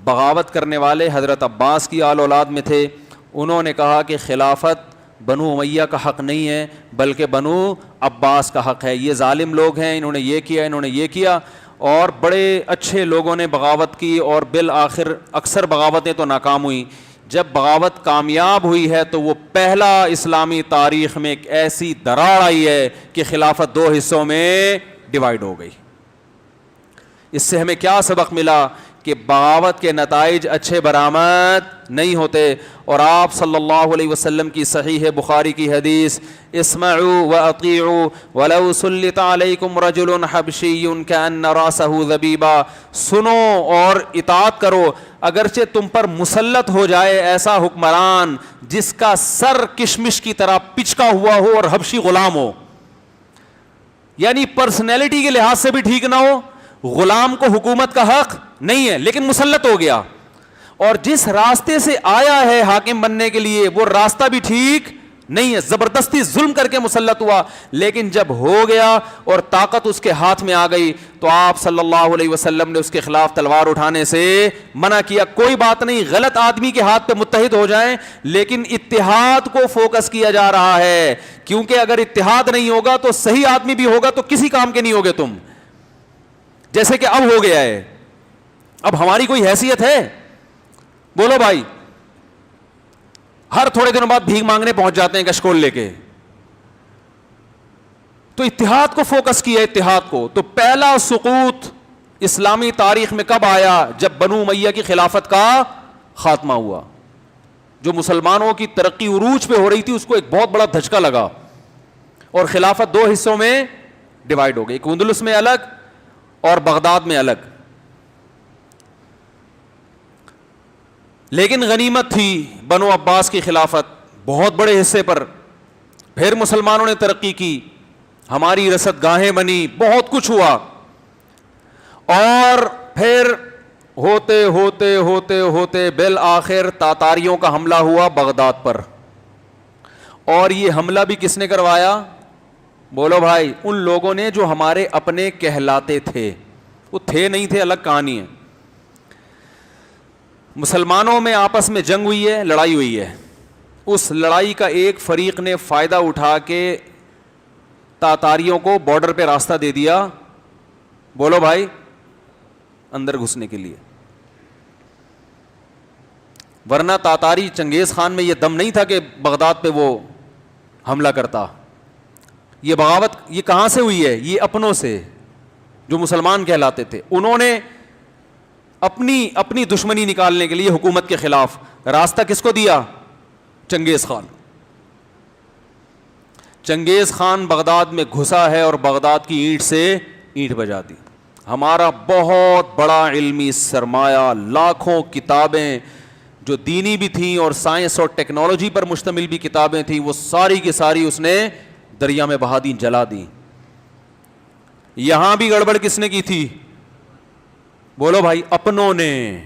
بغاوت کرنے والے حضرت عباس کی آل اولاد میں تھے. انہوں نے کہا کہ خلافت بنو امیہ کا حق نہیں ہے بلکہ بنو عباس کا حق ہے, یہ ظالم لوگ ہیں, انہوں نے یہ کیا, انہوں نے یہ کیا. اور بڑے اچھے لوگوں نے بغاوت کی, اور بالآخر اکثر بغاوتیں تو ناکام ہوئیں. جب بغاوت کامیاب ہوئی ہے تو وہ پہلا اسلامی تاریخ میں ایک ایسی دراڑ آئی ہے کہ خلافت 2 حصوں میں ڈیوائیڈ ہو گئی. اس سے ہمیں کیا سبق ملا کہ بغاوت کے نتائج اچھے برآمد نہیں ہوتے. اور آپ صلی اللہ علیہ وسلم کی صحیح بخاری کی حدیث, اسمعوا واطیعوا ولو سلط علیکم رجل حبشی کأن راسہ ذبیبا, سنو اور اطاعت کرو اگرچہ تم پر مسلط ہو جائے ایسا حکمران جس کا سر کشمش کی طرح پچکا ہوا ہو اور حبشی غلام ہو. یعنی پرسنالٹی کے لحاظ سے بھی ٹھیک نہ ہو, غلام کو حکومت کا حق نہیں ہے لیکن مسلط ہو گیا, اور جس راستے سے آیا ہے حاکم بننے کے لیے وہ راستہ بھی ٹھیک نہیں ہے, زبردستی ظلم کر کے مسلط ہوا. لیکن جب ہو گیا اور طاقت اس کے ہاتھ میں آ گئی تو آپ صلی اللہ علیہ وسلم نے اس کے خلاف تلوار اٹھانے سے منع کیا. کوئی بات نہیں, غلط آدمی کے ہاتھ پہ متحد ہو جائیں, لیکن اتحاد کو فوکس کیا جا رہا ہے, کیونکہ اگر اتحاد نہیں ہوگا تو صحیح آدمی بھی ہوگا تو کسی کام کے نہیں ہوگے تم, جیسے کہ اب ہو گیا ہے. اب ہماری کوئی حیثیت ہے؟ بولو بھائی, ہر تھوڑے دنوں بعد بھیک مانگنے پہنچ جاتے ہیں کشکول لے کے. تو اتحاد کو فوکس کیا, اتحاد کو. تو پہلا سقوط اسلامی تاریخ میں کب آیا؟ جب بنو امیہ کی خلافت کا خاتمہ ہوا. جو مسلمانوں کی ترقی عروج پہ ہو رہی تھی اس کو ایک بہت بڑا دھچکا لگا اور خلافت 2 حصوں میں ڈیوائیڈ ہو گئی, ایک اندلس میں الگ اور بغداد میں الگ. لیکن غنیمت تھی بنو عباس کی خلافت بہت بڑے حصے پر. پھر مسلمانوں نے ترقی کی, ہماری رسد گاہیں بنی, بہت کچھ ہوا. اور پھر ہوتے ہوتے ہوتے ہوتے بالآخر تاتاریوں کا حملہ ہوا بغداد پر. اور یہ حملہ بھی کس نے کروایا؟ بولو بھائی, ان لوگوں نے جو ہمارے اپنے کہلاتے تھے. وہ تھے نہیں تھے الگ کہانی ہے. مسلمانوں میں آپس میں جنگ ہوئی ہے, لڑائی ہوئی ہے. اس لڑائی کا ایک فریق نے فائدہ اٹھا کے تاتاریوں کو بارڈر پہ راستہ دے دیا, بولو بھائی, اندر گھسنے کے لیے. ورنہ تاتاری چنگیز خان میں یہ دم نہیں تھا کہ بغداد پہ وہ حملہ کرتا. یہ بغاوت یہ کہاں سے ہوئی ہے؟ یہ اپنوں سے, جو مسلمان کہلاتے تھے. انہوں نے اپنی دشمنی نکالنے کے لیے حکومت کے خلاف راستہ کس کو دیا؟ چنگیز خان. چنگیز خان بغداد میں گھسا ہے اور بغداد کی اینٹ سے اینٹ بجا دی. ہمارا بہت بڑا علمی سرمایہ, لاکھوں کتابیں جو دینی بھی تھیں اور سائنس اور ٹیکنالوجی پر مشتمل بھی کتابیں تھیں, وہ ساری کی ساری اس نے دریا میں بہا دیں, جلا دیں. یہاں بھی گڑبڑ کس نے کی تھی؟ بولو بھائی, اپنوں نے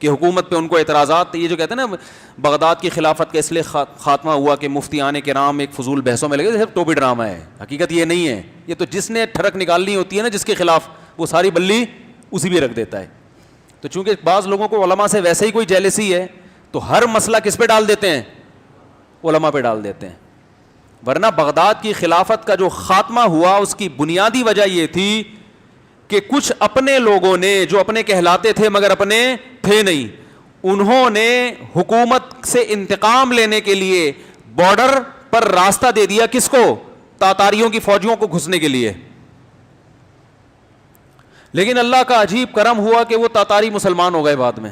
کہ حکومت پہ ان کو اعتراضات. یہ جو کہتے ہیں نا بغداد کی خلافت کا اس لیے خاتمہ ہوا کہ مفتیان کرام ایک فضول بحثوں میں لگے, صرف ٹوپی ڈرامہ ہے. حقیقت یہ نہیں ہے. یہ تو جس نے ٹھڑک نکالنی ہوتی ہے نا جس کے خلاف, وہ ساری بلی اسی بھی رکھ دیتا ہے. تو چونکہ بعض لوگوں کو علماء سے ویسے ہی کوئی جیلسی ہے تو ہر مسئلہ کس پہ ڈال دیتے ہیں؟ علماء پہ ڈال دیتے ہیں. ورنہ بغداد کی خلافت کا جو خاتمہ ہوا اس کی بنیادی وجہ یہ تھی کہ کچھ اپنے لوگوں نے, جو اپنے کہلاتے تھے مگر اپنے تھے نہیں, انہوں نے حکومت سے انتقام لینے کے لیے بارڈر پر راستہ دے دیا. کس کو؟ تاتاریوں کی فوجیوں کو گھسنے کے لیے. لیکن اللہ کا عجیب کرم ہوا کہ وہ تاتاری مسلمان ہو گئے بعد میں.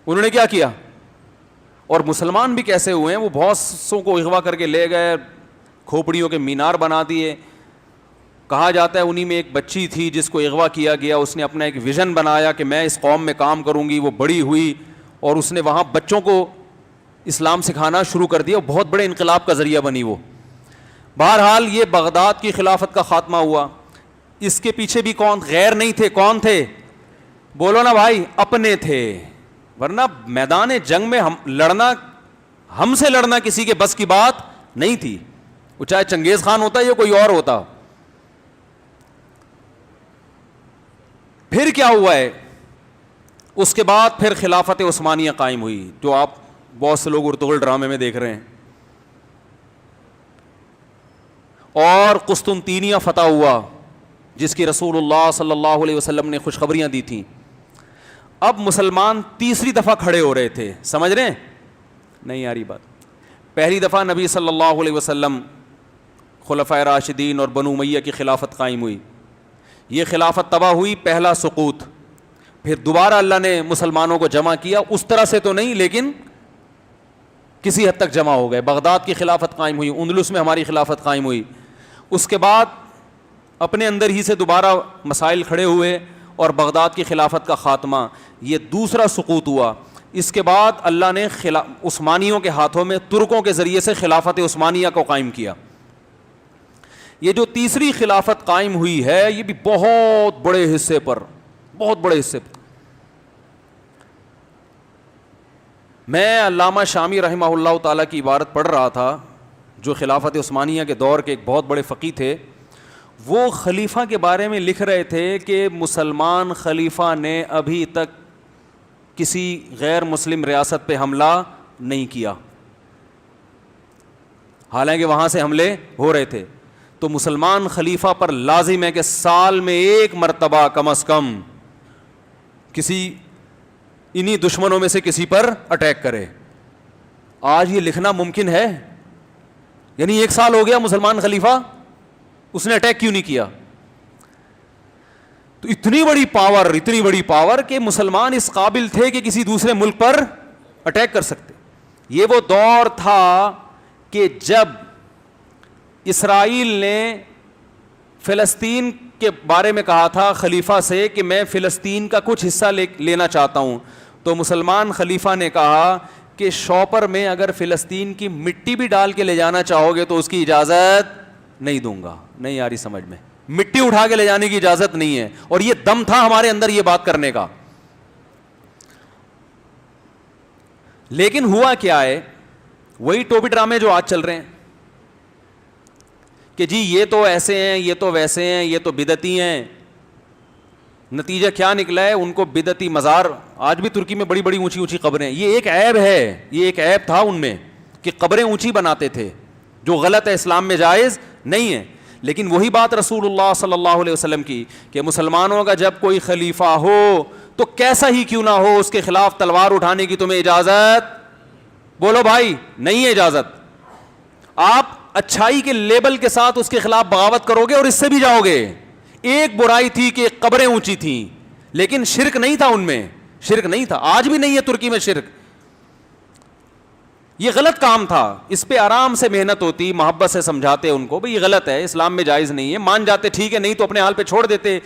انہوں نے کیا کیا؟ اور مسلمان بھی کیسے ہوئے ہیں, وہ بہت سوں کو اغوا کر کے لے گئے, کھوپڑیوں کے مینار بنا دیے. کہا جاتا ہے انہی میں ایک بچی تھی جس کو اغوا کیا گیا, اس نے اپنا ایک ویژن بنایا کہ میں اس قوم میں کام کروں گی. وہ بڑی ہوئی اور اس نے وہاں بچوں کو اسلام سکھانا شروع کر دیا. بہت بڑے انقلاب کا ذریعہ بنی وہ. بہرحال یہ بغداد کی خلافت کا خاتمہ ہوا. اس کے پیچھے بھی کون؟ غیر نہیں تھے. کون تھے؟ بولو نا بھائی, اپنے تھے. ورنہ میدان جنگ میں ہم سے لڑنا کسی کے بس کی بات نہیں تھی, وہ چاہے چنگیز خان ہوتا یا کوئی اور ہوتا. پھر کیا ہوا ہے؟ اس کے بعد پھر خلافت عثمانیہ قائم ہوئی, جو آپ بہت سے لوگ ارطغرل ڈرامے میں دیکھ رہے ہیں. اور قسطنطینیہ فتح ہوا جس کی رسول اللہ صلی اللہ علیہ وسلم نے خوشخبریاں دی تھیں. اب مسلمان تیسری دفعہ کھڑے ہو رہے تھے. سمجھ رہے ہیں؟ نہیں آ رہی بات. پہلی دفعہ نبی صلی اللہ علیہ وسلم, خلفائے راشدین اور بنو امیہ کی خلافت قائم ہوئی. یہ خلافت تباہ ہوئی, پہلا سقوط. پھر دوبارہ اللہ نے مسلمانوں کو جمع کیا, اس طرح سے تو نہیں لیکن کسی حد تک جمع ہو گئے. بغداد کی خلافت قائم ہوئی, اندلس میں ہماری خلافت قائم ہوئی. اس کے بعد اپنے اندر ہی سے دوبارہ مسائل کھڑے ہوئے اور بغداد کی خلافت کا خاتمہ, یہ دوسرا سقوط ہوا. اس کے بعد اللہ نے عثمانیوں کے ہاتھوں میں ترکوں کے ذریعے سے خلافت عثمانیہ کو قائم کیا. یہ جو تیسری خلافت قائم ہوئی ہے یہ بھی بہت بڑے حصے پر میں علامہ شامی رحمہ اللہ تعالیٰ کی عبارت پڑھ رہا تھا, جو خلافت عثمانیہ کے دور کے ایک بہت بڑے فقیہ تھے. وہ خلیفہ کے بارے میں لکھ رہے تھے کہ مسلمان خلیفہ نے ابھی تک کسی غیر مسلم ریاست پہ حملہ نہیں کیا, حالانکہ وہاں سے حملے ہو رہے تھے. تو مسلمان خلیفہ پر لازم ہے کہ سال میں ایک مرتبہ کم از کم کسی انہی دشمنوں میں سے کسی پر اٹیک کرے. آج یہ لکھنا ممکن ہے؟ یعنی ایک سال ہو گیا مسلمان خلیفہ, اس نے اٹیک کیوں نہیں کیا؟ تو اتنی بڑی پاور کہ مسلمان اس قابل تھے کہ کسی دوسرے ملک پر اٹیک کر سکتے. یہ وہ دور تھا کہ جب اسرائیل نے فلسطین کے بارے میں کہا تھا خلیفہ سے کہ میں فلسطین کا کچھ حصہ لینا چاہتا ہوں, تو مسلمان خلیفہ نے کہا کہ شوپر میں اگر فلسطین کی مٹی بھی ڈال کے لے جانا چاہو گے تو اس کی اجازت نہیں دوں گا. نہیں آ رہی سمجھ میں؟ مٹی اٹھا کے لے جانے کی اجازت نہیں ہے. اور یہ دم تھا ہمارے اندر یہ بات کرنے کا. لیکن ہوا کیا ہے؟ وہی ٹوپی ڈرامے جو آج چل رہے ہیں کہ جی یہ تو ایسے ہیں, یہ تو ویسے ہیں, یہ تو بدعتی ہیں. نتیجہ کیا نکلا ہے؟ ان کو بدعتی مزار، آج بھی ترکی میں بڑی بڑی اونچی اونچی قبریں، یہ ایک عیب ہے، یہ ایک عیب تھا ان میں کہ قبریں اونچی بناتے تھے، جو غلط ہے، اسلام میں جائز نہیں ہے. لیکن وہی بات رسول اللہ صلی اللہ علیہ وسلم کی کہ مسلمانوں کا جب کوئی خلیفہ ہو تو کیسا ہی کیوں نہ ہو اس کے خلاف تلوار اٹھانے کی تمہیں اجازت، بولو بھائی، نہیں ہے اجازت. آپ اچھائی کے لیبل کے ساتھ اس کے خلاف بغاوت کرو گے اور اس سے بھی جاؤ گے. ایک برائی تھی کہ قبریں اونچی تھیں، لیکن شرک نہیں تھا ان میں، شرک نہیں تھا، آج بھی نہیں ہے ترکی میں شرک. یہ غلط کام تھا، اس پہ آرام سے محنت ہوتی، محبت سے سمجھاتے ان کو بھئی یہ غلط ہے، اسلام میں جائز نہیں ہے، مان جاتے ٹھیک ہے، نہیں تو اپنے حال پہ چھوڑ دیتے،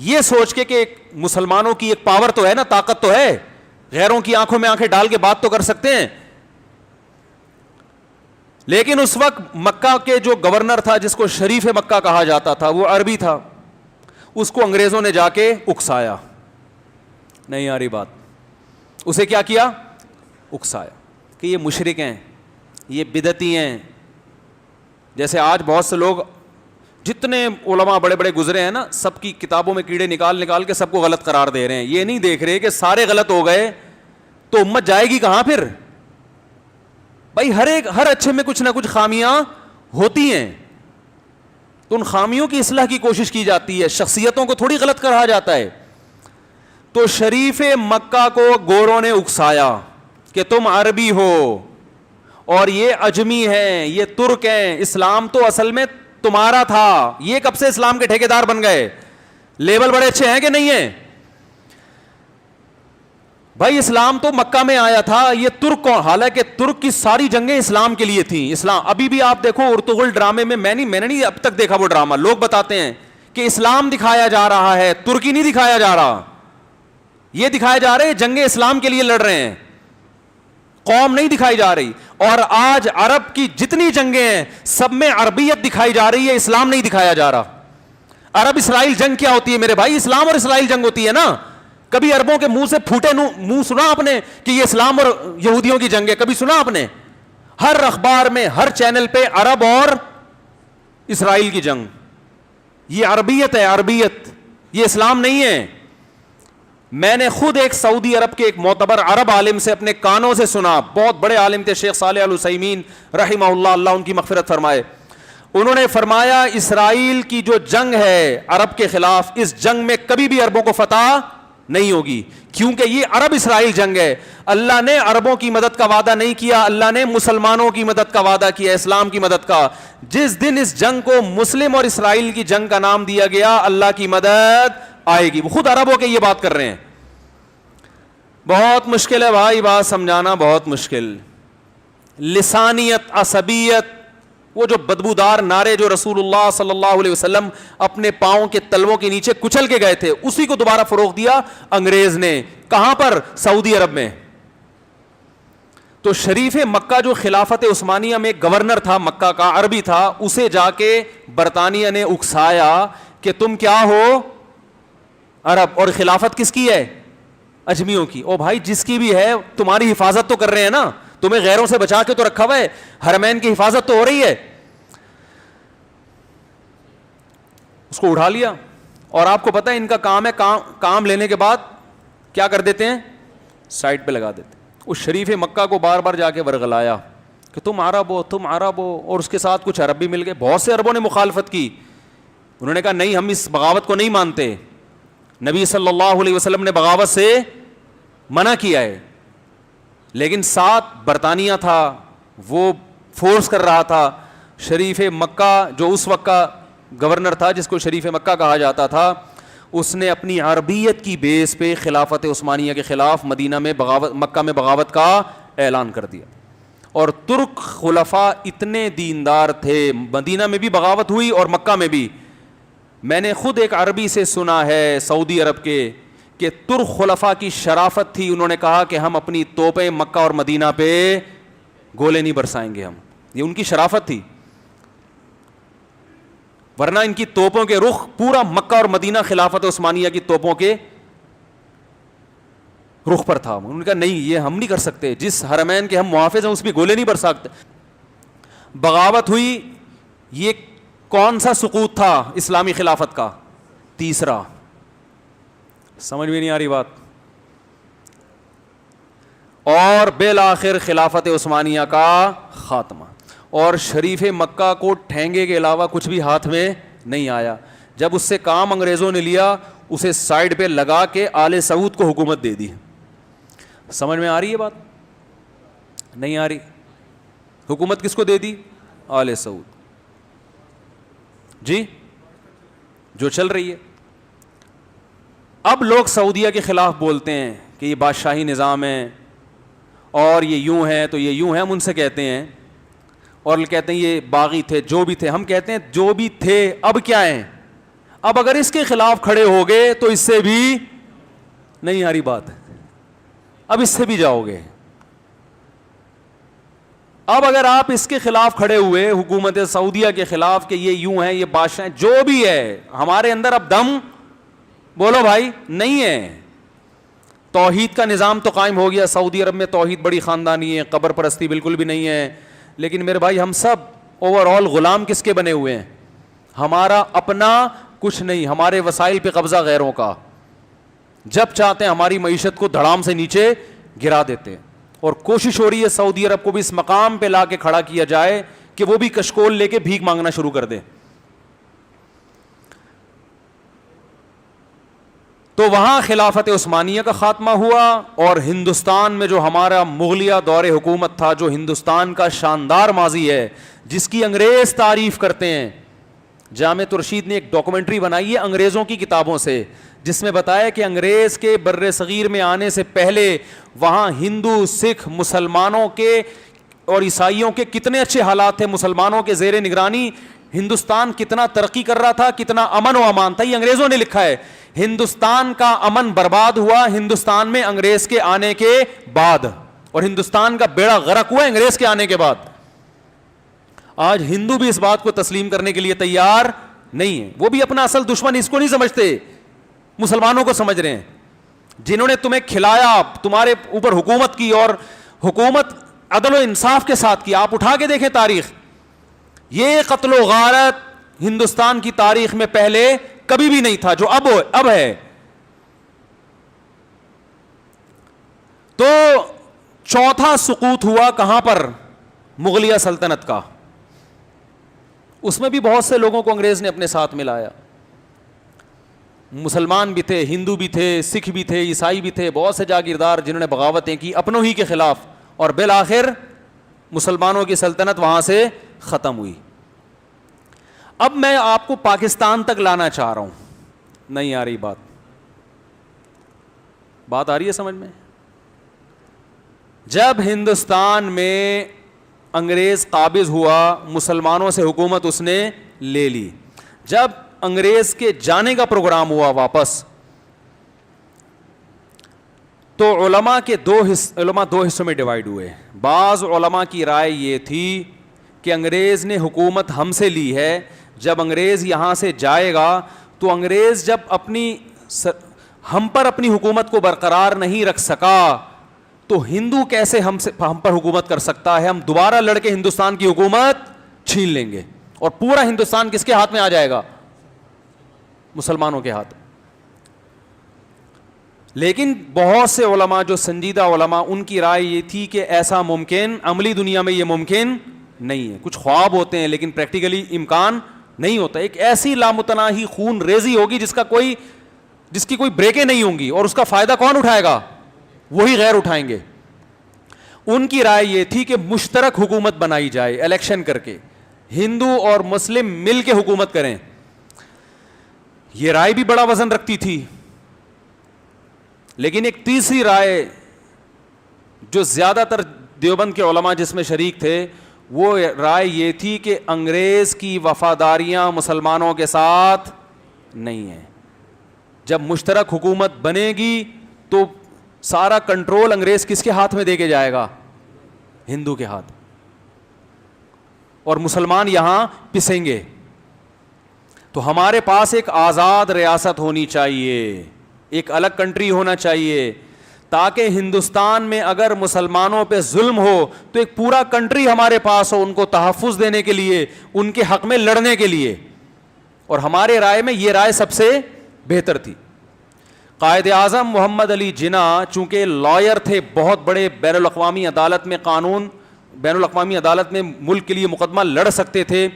یہ سوچ کے کہ مسلمانوں کی ایک پاور تو ہے نا، طاقت تو ہے، غیروں کی آنکھوں میں آنکھیں ڈال کے بات تو کر سکتے ہیں. لیکن اس وقت مکہ کے جو گورنر تھا، جس کو شریف مکہ کہا جاتا تھا، وہ عربی تھا، اس کو انگریزوں نے جا کے اکسایا، نہیں آ رہی بات، اسے کیا کیا؟ اکسایا کہ یہ مشرک ہیں، یہ بدعتی ہیں. جیسے آج بہت سے لوگ، جتنے علماء بڑے بڑے گزرے ہیں نا، سب کی کتابوں میں کیڑے نکال نکال کے سب کو غلط قرار دے رہے ہیں. یہ نہیں دیکھ رہے کہ سارے غلط ہو گئے تو امت جائے گی کہاں پھر؟ بھائی ہر اچھے میں کچھ نہ کچھ خامیاں ہوتی ہیں، تو ان خامیوں کی اصلاح کی کوشش کی جاتی ہے، شخصیتوں کو تھوڑی غلط کہا جاتا ہے. تو شریف مکہ کو گوروں نے اکسایا کہ تم عربی ہو اور یہ اجمی ہیں، یہ ترک ہیں، اسلام تو اصل میں تمہارا تھا. یہ کب سے اسلام کے ٹھیکیدار بن گئے؟ لیبل بڑے اچھے ہیں کہ نہیں ہیں؟ بھائی اسلام تو مکہ میں آیا تھا، یہ ترک کون؟ حالانکہ ترک کی ساری جنگیں اسلام کے لیے تھیں. اسلام ابھی بھی آپ دیکھو ارطغرل ڈرامے میں، میں نے نہیں اب تک دیکھا وہ ڈرامہ، لوگ بتاتے ہیں کہ اسلام دکھایا جا رہا ہے، ترکی نہیں دکھایا جا رہا. یہ دکھایا جا رہا ہے جنگیں اسلام کے لیے لڑ رہے ہیں، قوم نہیں دکھائی جا رہی. اور آج عرب کی جتنی جنگیں ہیں سب میں عربیت دکھائی جا رہی ہے، اسلام نہیں دکھایا جا رہا. عرب اسرائیل جنگ کیا ہوتی ہے میرے بھائی؟ اسلام اور اسرائیل جنگ ہوتی ہے نا. کبھی عربوں کے منہ سے پھوٹے منہ سنا آپ نے کہ یہ اسلام اور یہودیوں کی جنگ ہے؟ کبھی سنا آپ نے؟ ہر اخبار میں، ہر چینل پہ عرب اور اسرائیل کی جنگ. یہ عربیت ہے، عربیت، یہ اسلام نہیں ہے. میں نے خود ایک سعودی عرب کے ایک معتبر عرب عالم سے اپنے کانوں سے سنا، بہت بڑے عالم تھے، شیخ صالح العثیمین رحمہ اللہ، اللہ ان کی مغفرت فرمائے. انہوں نے فرمایا اسرائیل کی جو جنگ ہے عرب کے خلاف، اس جنگ میں کبھی بھی عربوں کو فتح نہیں ہوگی، کیونکہ یہ عرب اسرائیل جنگ ہے. اللہ نے عربوں کی مدد کا وعدہ نہیں کیا، اللہ نے مسلمانوں کی مدد کا وعدہ کیا، اسلام کی مدد کا. جس دن اس جنگ کو مسلم اور اسرائیل کی جنگ کا نام دیا گیا، اللہ کی مدد آئے گی. وہ خود عرب ہو کے یہ بات کر رہے ہیں. بہت مشکل ہے بھائی، بات سمجھانا بہت مشکل. لسانیت، عصبیت، وہ جو بدبودار نعرے جو رسول اللہ صلی اللہ علیہ وسلم اپنے پاؤں کے تلووں کے نیچے کچل کے گئے تھے، اسی کو دوبارہ فروغ دیا انگریز نے. کہاں پر؟ سعودی عرب میں. تو شریف مکہ جو خلافت عثمانیہ میں گورنر تھا مکہ کا، عربی تھا، اسے جا کے برطانیہ نے اکسایا کہ تم کیا ہو؟ عرب. اور خلافت کس کی ہے؟ اجمیوں کی. او بھائی جس کی بھی ہے، تمہاری حفاظت تو کر رہے ہیں نا، تمہیں غیروں سے بچا کے تو رکھا ہوا ہے، حرمین کی حفاظت تو ہو رہی ہے. اس کو اٹھا لیا. اور آپ کو پتہ ہے ان کا کام ہے، کام لینے کے بعد کیا کر دیتے ہیں؟ سائڈ پہ لگا دیتے. اس شریف مکہ کو بار بار جا کے ورغلایا کہ تم عرب ہو، تم عرب ہو، اور اس کے ساتھ کچھ عرب بھی مل گئے. بہت سے عربوں نے مخالفت کی، انہوں نے کہا نہیں، ہم اس بغاوت کو نہیں مانتے. نبی صلی اللہ علیہ وسلم نے بغاوت سے منع کیا ہے، لیکن ساتھ برطانیہ تھا، وہ فورس کر رہا تھا. شریف مکہ جو اس وقت کا گورنر تھا، جس کو شریف مکہ کہا جاتا تھا، اس نے اپنی عربیت کی بیس پہ خلافت عثمانیہ کے خلاف مدینہ میں بغاوت، مکہ میں بغاوت کا اعلان کر دیا. اور ترک خلفاء اتنے دیندار تھے، مدینہ میں بھی بغاوت ہوئی اور مکہ میں بھی. میں نے خود ایک عربی سے سنا ہے سعودی عرب کے کہ ترک خلفاء کی شرافت تھی، انہوں نے کہا کہ ہم اپنی توپیں مکہ اور مدینہ پہ گولے نہیں برسائیں گے. ہم، یہ ان کی شرافت تھی، ورنہ ان کی توپوں کے رخ پورا مکہ اور مدینہ خلافت عثمانیہ کی توپوں کے رخ پر تھا. انہوں نے کہا نہیں، یہ ہم نہیں کر سکتے، جس حرمین کے ہم محافظ ہیں اس بھی گولے نہیں برسا سکتے. بغاوت ہوئی. یہ کون سا سقوط تھا اسلامی خلافت کا؟ تیسرا. سمجھ میں نہیں آ رہی بات. اور بالآخر خلافت عثمانیہ کا خاتمہ. اور شریف مکہ کو ٹھینگے کے علاوہ کچھ بھی ہاتھ میں نہیں آیا. جب اس سے کام انگریزوں نے لیا, اسے سائڈ پہ لگا کے آل سعود کو حکومت دے دی. سمجھ میں آ رہی ہے بات؟ نہیں آ رہی. حکومت کس کو دے دی؟ آل سعود. جی جو چل رہی ہے. اب لوگ سعودیہ کے خلاف بولتے ہیں کہ یہ بادشاہی نظام ہے اور یہ یوں ہے تو یہ یوں ہے. ہم ان سے کہتے ہیں, اور کہتے ہیں یہ باغی تھے, جو بھی تھے. ہم کہتے ہیں جو بھی تھے اب کیا ہیں؟ اب اگر اس کے خلاف کھڑے ہو گئے تو اس سے بھی نہیں آ رہی بات, اب اس سے بھی جاؤ گے. اب اگر آپ اس کے خلاف کھڑے ہوئے, حکومت سعودیہ کے خلاف, کہ یہ یوں ہے, یہ بادشاہ, جو بھی ہے, ہمارے اندر اب دم بولو بھائی نہیں ہے. توحید کا نظام تو قائم ہو گیا. سعودی عرب میں توحید بڑی خاندانی ہے, قبر پرستی بالکل بھی نہیں ہے. لیکن میرے بھائی, ہم سب اوور آل غلام کس کے بنے ہوئے ہیں؟ ہمارا اپنا کچھ نہیں, ہمارے وسائل پہ قبضہ غیروں کا. جب چاہتے ہیں ہماری معیشت کو دھڑام سے نیچے گرا دیتے ہیں. اور کوشش ہو رہی ہے سعودی عرب کو بھی اس مقام پہ لا کے کھڑا کیا جائے کہ وہ بھی کشکول لے کے بھیک مانگنا شروع کر دے. تو وہاں خلافت عثمانیہ کا خاتمہ ہوا. اور ہندوستان میں جو ہمارا مغلیہ دور حکومت تھا, جو ہندوستان کا شاندار ماضی ہے, جس کی انگریز تعریف کرتے ہیں. جامع ترشید نے ایک ڈاکومنٹری بنائی ہے انگریزوں کی کتابوں سے, جس میں بتایا کہ انگریز کے بر صغیر میں آنے سے پہلے وہاں ہندو, سکھ, مسلمانوں کے اور عیسائیوں کے کتنے اچھے حالات تھے. مسلمانوں کے زیر نگرانی ہندوستان کتنا ترقی کر رہا تھا, کتنا امن و امان تھا. یہ انگریزوں نے لکھا ہے. ہندوستان کا امن برباد ہوا ہندوستان میں انگریز کے آنے کے بعد, اور ہندوستان کا بیڑا غرق ہوا انگریز کے آنے کے بعد. آج ہندو بھی اس بات کو تسلیم کرنے کے لیے تیار نہیں ہے. وہ بھی اپنا اصل دشمن اس کو نہیں سمجھتے, مسلمانوں کو سمجھ رہے ہیں, جنہوں نے تمہیں کھلایا, تمہارے اوپر حکومت کی, اور حکومت عدل و انصاف کے ساتھ کی. آپ اٹھا کے دیکھیں تاریخ, یہ قتل و غارت ہندوستان کی تاریخ میں پہلے کبھی بھی نہیں تھا جو اب ہے. تو چوتھا سقوط ہوا کہاں پر؟ مغلیہ سلطنت کا. اس میں بھی بہت سے لوگوں کو انگریز نے اپنے ساتھ ملایا. مسلمان بھی تھے, ہندو بھی تھے, سکھ بھی تھے, عیسائی بھی تھے, بہت سے جاگیردار جنہوں نے بغاوتیں کی اپنوں ہی کے خلاف, اور بالآخر مسلمانوں کی سلطنت وہاں سے ختم ہوئی. اب میں آپ کو پاکستان تک لانا چاہ رہا ہوں. نہیں آ رہی بات؟ بات آ رہی ہے سمجھ میں؟ جب ہندوستان میں انگریز قابض ہوا, مسلمانوں سے حکومت اس نے لے لی. جب انگریز کے جانے کا پروگرام ہوا واپس, تو علماء دو حصوں میں ڈیوائیڈ ہوئے. بعض علماء کی رائے یہ تھی کہ انگریز نے حکومت ہم سے لی ہے, جب انگریز یہاں سے جائے گا تو انگریز جب ہم پر اپنی حکومت کو برقرار نہیں رکھ سکا تو ہندو کیسے ہم پر حکومت کر سکتا ہے. ہم دوبارہ لڑ کے ہندوستان کی حکومت چھین لیں گے, اور پورا ہندوستان کس کے ہاتھ میں آ جائے گا؟ مسلمانوں کے ہاتھ. لیکن بہت سے علماء جو سنجیدہ علماء, ان کی رائے یہ تھی کہ ایسا ممکن, عملی دنیا میں یہ ممکن نہیں ہے. کچھ خواب ہوتے ہیں لیکن پریکٹیکلی امکان نہیں ہوتا. ایک ایسی لامتناہی خون ریزی ہوگی جس کی کوئی بریکیں نہیں ہوں گی, اور اس کا فائدہ کون اٹھائے گا؟ وہی غیر اٹھائیں گے. ان کی رائے یہ تھی کہ مشترک حکومت بنائی جائے, الیکشن کر کے ہندو اور مسلم مل کے حکومت کریں. یہ رائے بھی بڑا وزن رکھتی تھی. لیکن ایک تیسری رائے جو زیادہ تر دیوبند کے علماء جس میں شریک تھے, وہ رائے یہ تھی کہ انگریز کی وفاداریاں مسلمانوں کے ساتھ نہیں ہیں. جب مشترک حکومت بنے گی تو سارا کنٹرول انگریز کس کے ہاتھ میں دے کے جائے گا؟ ہندو کے ہاتھ, اور مسلمان یہاں پسیں گے. تو ہمارے پاس ایک آزاد ریاست ہونی چاہیے, ایک الگ کنٹری ہونا چاہیے, تاکہ ہندوستان میں اگر مسلمانوں پہ ظلم ہو تو ایک پورا کنٹری ہمارے پاس ہو, ان کو تحفظ دینے کے لیے, ان کے حق میں لڑنے کے لیے. اور ہمارے رائے میں یہ رائے سب سے بہتر تھی. قائد اعظم محمد علی جناح چونکہ لائر تھے، بہت بڑے، بین الاقوامی عدالت میں بین الاقوامی عدالت میں ملک کے لیے مقدمہ لڑ سکتے تھے،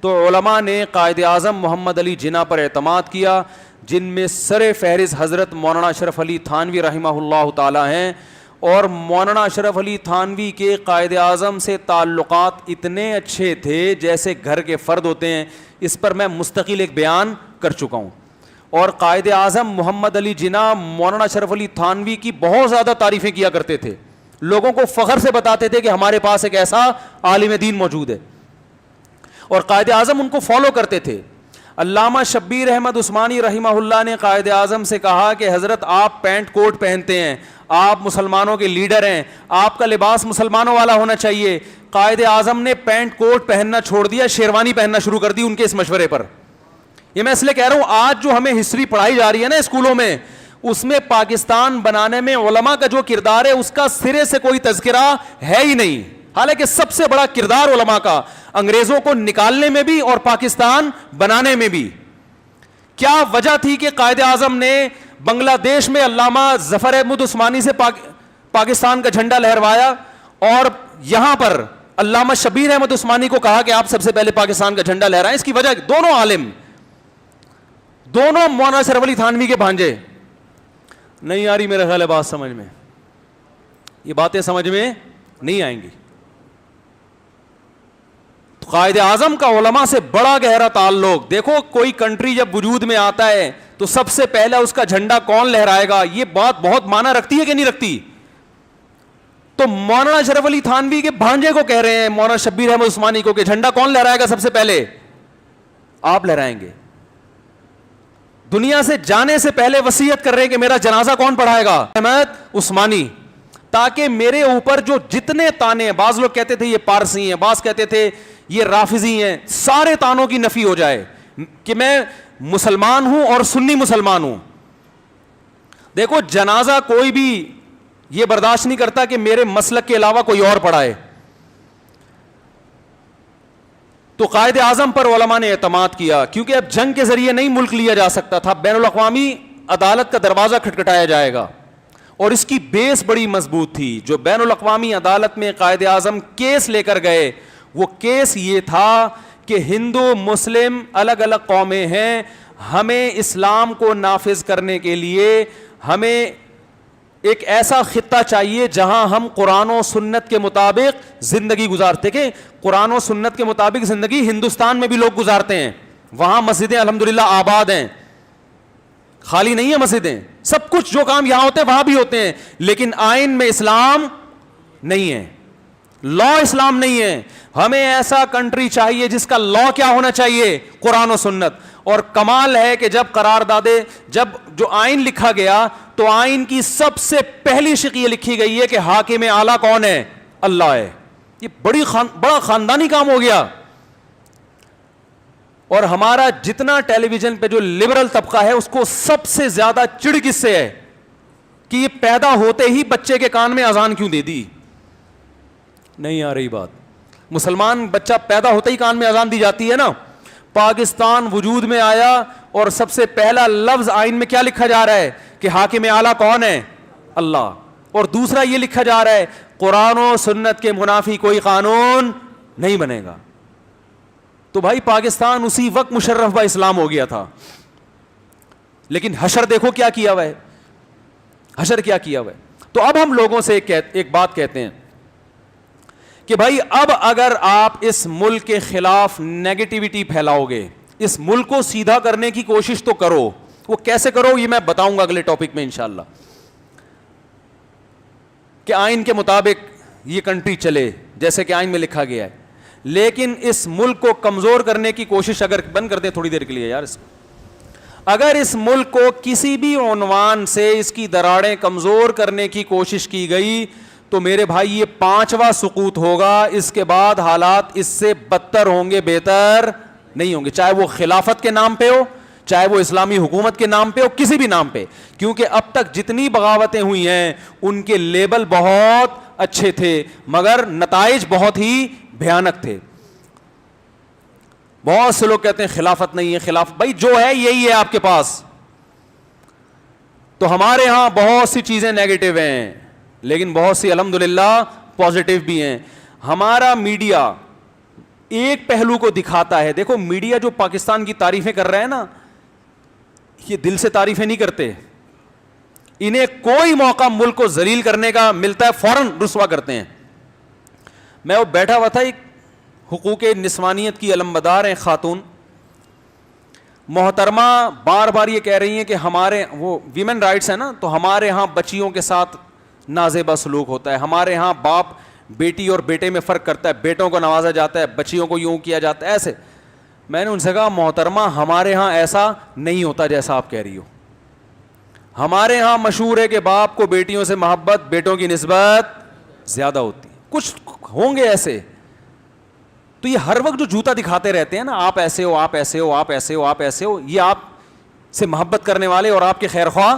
تو علماء نے قائد اعظم محمد علی جناح پر اعتماد کیا، جن میں سر فہرست حضرت مولانا اشرف علی تھانوی رحمہ اللہ تعالی ہیں. اور مولانا اشرف علی تھانوی کے قائد اعظم سے تعلقات اتنے اچھے تھے جیسے گھر کے فرد ہوتے ہیں. اس پر میں مستقل ایک بیان کر چکا ہوں. اور قائد اعظم محمد علی جناح مولانا اشرف علی تھانوی کی بہت زیادہ تعریفیں کیا کرتے تھے، لوگوں کو فخر سے بتاتے تھے کہ ہمارے پاس ایک ایسا عالم دین موجود ہے، اور قائد اعظم ان کو فالو کرتے تھے. علامہ شبیر احمد عثمانی رحمہ اللہ نے قائد اعظم سے کہا کہ حضرت آپ پینٹ کوٹ پہنتے ہیں، آپ مسلمانوں کے لیڈر ہیں، آپ کا لباس مسلمانوں والا ہونا چاہیے. قائد اعظم نے پینٹ کوٹ پہننا چھوڑ دیا، شیروانی پہننا شروع کر دی ان کے اس مشورے پر. یہ میں اس لیے کہہ رہا ہوں آج جو ہمیں ہسٹری پڑھائی جا رہی ہے نا اسکولوں میں، اس میں پاکستان بنانے میں علماء کا جو کردار ہے اس کا سرے سے کوئی تذکرہ ہے ہی نہیں، حالانکہ سب سے بڑا کردار علماء کا انگریزوں کو نکالنے میں بھی اور پاکستان بنانے میں بھی. کیا وجہ تھی کہ قائد اعظم نے بنگلہ دیش میں علامہ ظفر احمد عثمانی سے پاکستان کا جھنڈا لہروایا، اور یہاں پر علامہ شبیر احمد عثمانی کو کہا کہ آپ سب سے پہلے پاکستان کا جھنڈا لہرائیں؟ اس کی وجہ دونوں عالم، دونوں مولانا اشرف علی تھانوی کے بھانجے. نہیں آ رہی میرے خیال ہے بات سمجھ میں، یہ باتیں سمجھ میں نہیں آئیں گی. قائد اعظم کا علماء سے بڑا گہرا تعلق. دیکھو کوئی کنٹری جب وجود میں آتا ہے تو سب سے پہلا اس کا جھنڈا کون لہرائے گا، یہ بات بہت معنی رکھتی ہے کہ نہیں رکھتی؟ تو مولانا اشرف علی تھانوی کے بھانجے کو کہہ رہے ہیں مولانا شبیر احمد عثمانی کو کہ جھنڈا کون لہرائے گا سب سے پہلے؟ آپ لہرائیں گے. دنیا سے جانے سے پہلے وصیت کر رہے ہیں کہ میرا جنازہ کون پڑھائے گا؟ احمد عثمانی. تاکہ میرے اوپر جو جتنے تانے ہیں، بعض لوگ کہتے تھے یہ پارسی ہیں، بعض کہتے تھے یہ رافضی ہیں، سارے تانوں کی نفی ہو جائے کہ میں مسلمان ہوں اور سنی مسلمان ہوں. دیکھو جنازہ کوئی بھی یہ برداشت نہیں کرتا کہ میرے مسلک کے علاوہ کوئی اور پڑھائے. تو قائد اعظم پر علماء نے اعتماد کیا، کیونکہ اب جنگ کے ذریعے نہیں ملک لیا جا سکتا تھا، بین الاقوامی عدالت کا دروازہ کھٹکھٹایا جائے گا. اور اس کی بیس بڑی مضبوط تھی. جو بین الاقوامی عدالت میں قائد اعظم کیس لے کر گئے، وہ کیس یہ تھا کہ ہندو مسلم الگ الگ قومیں ہیں، ہمیں اسلام کو نافذ کرنے کے لیے ہمیں ایک ایسا خطہ چاہیے جہاں ہم قرآن و سنت کے مطابق زندگی گزارتے. کہ قرآن و سنت کے مطابق زندگی ہندوستان میں بھی لوگ گزارتے ہیں، وہاں مسجدیں الحمدللہ آباد ہیں، خالی نہیں ہیں مسجدیں، سب کچھ جو کام یہاں ہوتے ہیں وہاں بھی ہوتے ہیں، لیکن آئین میں اسلام نہیں ہے، لا اسلام نہیں ہے. ہمیں ایسا کنٹری چاہیے جس کا لا کیا ہونا چاہیے؟ قرآن و سنت. اور کمال ہے کہ جب قراردادیں، جب جو آئین لکھا گیا تو آئین کی سب سے پہلی شق یہ لکھی گئی ہے کہ حاکم اعلیٰ کون ہے؟ اللہ ہے. یہ بڑا خاندانی کام ہو گیا. اور ہمارا جتنا ٹیلی ویژن پہ جو لبرل طبقہ ہے اس کو سب سے زیادہ چڑ کس سے ہے کہ یہ پیدا ہوتے ہی بچے کے کان میں اذان کیوں دے دی؟ نہیں آ رہی بات. مسلمان بچہ پیدا ہوتے ہی کان میں اذان دی جاتی ہے نا. پاکستان وجود میں آیا اور سب سے پہلا لفظ آئین میں کیا لکھا جا رہا ہے کہ حاکم اعلیٰ کون ہے؟ اللہ. اور دوسرا یہ لکھا جا رہا ہے قرآن و سنت کے منافی کوئی قانون نہیں بنے گا. تو بھائی پاکستان اسی وقت مشرف با اسلام ہو گیا تھا. لیکن حشر دیکھو کیا کیا ہوا ہے، حشر کیا کیا ہوا ہے. تو اب ہم لوگوں سے ایک بات کہتے ہیں کہ بھائی اب اگر آپ اس ملک کے خلاف نیگیٹیوٹی پھیلاؤ گے، اس ملک کو سیدھا کرنے کی کوشش تو کرو. وہ کیسے کرو یہ میں بتاؤں گا اگلے ٹاپک میں انشاءاللہ، کہ آئین کے مطابق یہ کنٹری چلے جیسے کہ آئین میں لکھا گیا ہے. لیکن اس ملک کو کمزور کرنے کی کوشش اگر بند کر دیں تھوڑی دیر کے لیے یار، اگر اس ملک کو کسی بھی عنوان سے اس کی دراڑیں کمزور کرنے کی کوشش کی گئی تو میرے بھائی یہ 5واں سقوط ہوگا. اس کے بعد حالات اس سے بدتر ہوں گے، بہتر نہیں ہوں گے، چاہے وہ خلافت کے نام پہ ہو، چاہے وہ اسلامی حکومت کے نام پہ ہو، کسی بھی نام پہ. کیونکہ اب تک جتنی بغاوتیں ہوئی ہیں ان کے لیبل بہت اچھے تھے مگر نتائج بہت ہی بھیانک تھے. بہت سے لوگ کہتے ہیں خلافت نہیں ہے، خلافت بھائی جو ہے یہی ہے آپ کے پاس. تو ہمارے ہاں بہت سی چیزیں نیگیٹو ہیں لیکن بہت سی الحمدللہ پازیٹیو بھی ہیں. ہمارا میڈیا ایک پہلو کو دکھاتا ہے. دیکھو میڈیا جو پاکستان کی تعریفیں کر رہے ہیں نا, یہ دل سے تعریفیں نہیں کرتے, انہیں کوئی موقع ملک کو ذلیل کرنے کا ملتا ہے فوراً رسوا کرتے ہیں. میں وہ بیٹھا ہوا تھا, ایک حقوق نسوانیت کی علمبردار ہیں خاتون, محترمہ بار بار یہ کہہ رہی ہیں کہ ہمارے وہ ویمن رائٹس ہیں نا, تو ہمارے ہاں بچیوں کے ساتھ نازیبا سلوک ہوتا ہے, ہمارے ہاں باپ بیٹی اور بیٹے میں فرق کرتا ہے, بیٹوں کو نوازا جاتا ہے, بچیوں کو یوں کیا جاتا ہے ایسے. میں نے ان سے کہا محترمہ ہمارے ہاں ایسا نہیں ہوتا جیسا آپ کہہ رہی ہو. ہمارے ہاں مشہور ہے کہ باپ کو بیٹیوں سے محبت, بیٹوں کی نسبت زیادہ ہوتی ہے. کچھ ہوں گے ایسے, تو یہ ہر وقت جو جوتا دکھاتے رہتے ہیں نا, آپ ایسے ہو, آپ ایسے ہو, آپ ایسے ہو, آپ ایسے ہو, یہ آپ سے محبت کرنے والے اور آپ کے خیر خواہ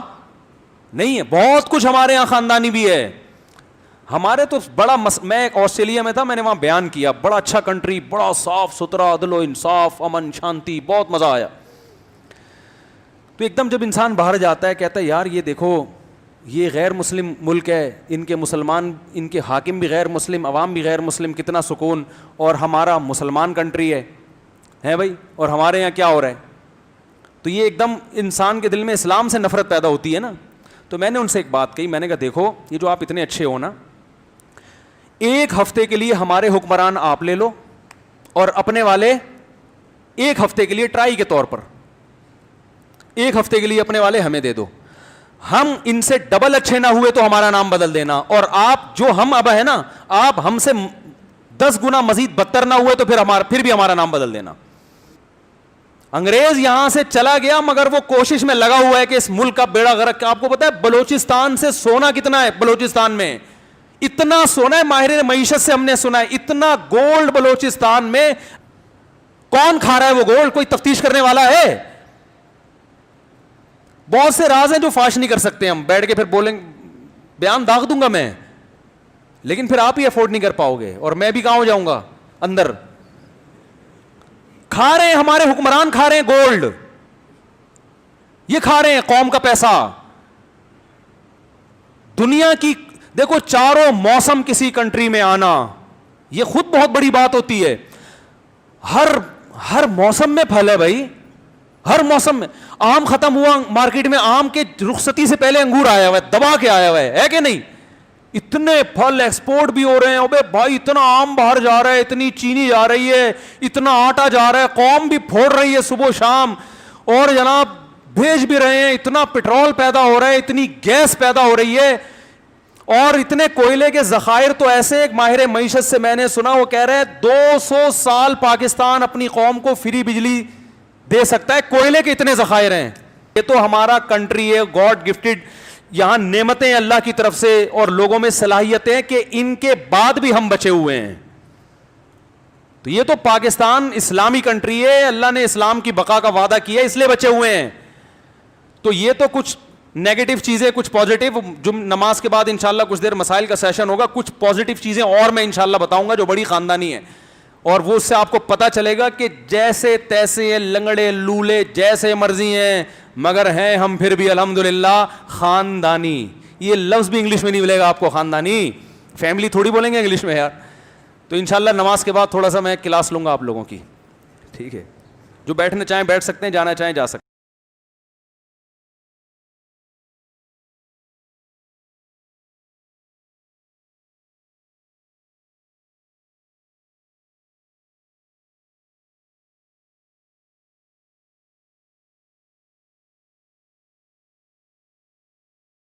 نہیں ہے. بہت کچھ ہمارے یہاں خاندانی بھی ہے. ہمارے تو بڑا میں آسٹریلیا میں تھا, میں نے وہاں بیان کیا, بڑا اچھا کنٹری, بڑا صاف ستھرا, عدل و انصاف, امن شانتی, بہت مزہ آیا. تو ایک دم جب انسان باہر جاتا ہے کہتا ہے یار یہ دیکھو یہ غیر مسلم ملک ہے, ان کے مسلمان, ان کے حاکم بھی غیر مسلم, عوام بھی غیر مسلم, کتنا سکون, اور ہمارا مسلمان کنٹری ہے بھائی, اور ہمارے یہاں کیا ہو رہا ہے. تو یہ ایک دم انسان کے دل میں اسلام سے نفرت پیدا ہوتی ہے نا. تو میں نے ان سے ایک بات کہی, میں نے کہا دیکھو یہ جو آپ اتنے اچھے ہو نا, ایک ہفتے کے لیے ہمارے حکمران آپ لے لو اور اپنے والے ایک ہفتے کے لیے ٹرائی کے طور پر ایک ہفتے کے لیے اپنے والے ہمیں دے دو, ہم ان سے ڈبل اچھے نہ ہوئے تو ہمارا نام بدل دینا, اور آپ جو ہم اب ہے نا آپ ہم سے 10 گنا مزید بدتر نہ ہوئے تو پھر بھی ہمارا نام بدل دینا. انگریز یہاں سے چلا گیا مگر وہ کوشش میں لگا ہوا ہے کہ اس ملک کا بیڑا غرق. آپ کو پتا ہے بلوچستان سے سونا کتنا ہے, بلوچستان میں اتنا سونا ہے, ماہرین معیشت سے ہم نے سنا ہے اتنا گولڈ بلوچستان میں. کون کھا رہا ہے وہ گولڈ, کوئی تفتیش کرنے والا ہے؟ بہت سے راز ہیں جو فاش نہیں کر سکتے ہم, بیٹھ کے پھر بولیں بیان داغ دوں گا میں, لیکن پھر آپ ہی افورڈ نہیں کر پاؤ گے اور میں بھی کہاں ہو جاؤں گا اندر. کھا رہے ہیں ہمارے حکمران, کھا رہے ہیں گولڈ, یہ کھا رہے ہیں قوم کا پیسہ. دنیا کی دیکھو چاروں موسم کسی کنٹری میں آنا یہ خود بہت بڑی بات ہوتی ہے. ہر موسم میں پھل ہے بھائی, ہر موسم میں. آم ختم ہوا مارکیٹ میں, آم کے رخصتی سے پہلے انگور آیا ہوا ہے, دبا کے آیا ہوا ہے کہ نہیں؟ اتنے پھل ایکسپورٹ بھی ہو رہے ہیں. ابے بھائی اتنا آم باہر جا رہا ہے, اتنی چینی جا رہی ہے, اتنا آٹا جا رہا ہے, قوم بھی پھوڑ رہی ہے صبح شام, اور جناب بھیج بھی رہے ہیں, اتنا پٹرول پیدا ہو رہا ہے, اتنی گیس پیدا ہو رہی ہے, اور اتنے کوئلے کے ذخائر. تو ایسے ایک ماہر معیشت سے میں نے سنا, وہ کہہ رہے ہیں 200 سال پاکستان اپنی قوم کو فری بجلی دے سکتا ہے, کوئلے کے اتنے ذخائر ہیں. یہ تو ہمارا کنٹری ہے, گاڈ گفٹڈ, یہاں نعمتیں اللہ کی طرف سے اور لوگوں میں صلاحیتیں کہ ان کے بعد بھی ہم بچے ہوئے ہیں. تو یہ تو پاکستان اسلامی کنٹری ہے, اللہ نے اسلام کی بقا کا وعدہ کیا ہے اس لیے بچے ہوئے ہیں. تو یہ تو کچھ نیگیٹو چیزیں, کچھ پازیٹیو, جو نماز کے بعد انشاءاللہ کچھ دیر مسائل کا سیشن ہوگا, کچھ پازیٹیو چیزیں اور میں انشاءاللہ بتاؤں گا جو بڑی خاندانی ہے, اور وہ اس سے آپ کو پتا چلے گا کہ جیسے تیسے لنگڑے لولے جیسے مرضی ہیں مگر ہیں ہم پھر بھی الحمدللہ خاندانی. یہ لفظ بھی انگلش میں نہیں ملے گا آپ کو, خاندانی, فیملی تھوڑی بولیں گے انگلش میں یار. تو انشاءاللہ نماز کے بعد تھوڑا سا میں کلاس لوں گا آپ لوگوں کی, ٹھیک ہے؟ جو بیٹھنا چاہیں بیٹھ سکتے ہیں, جانا چاہیں جا سکتے ہیں.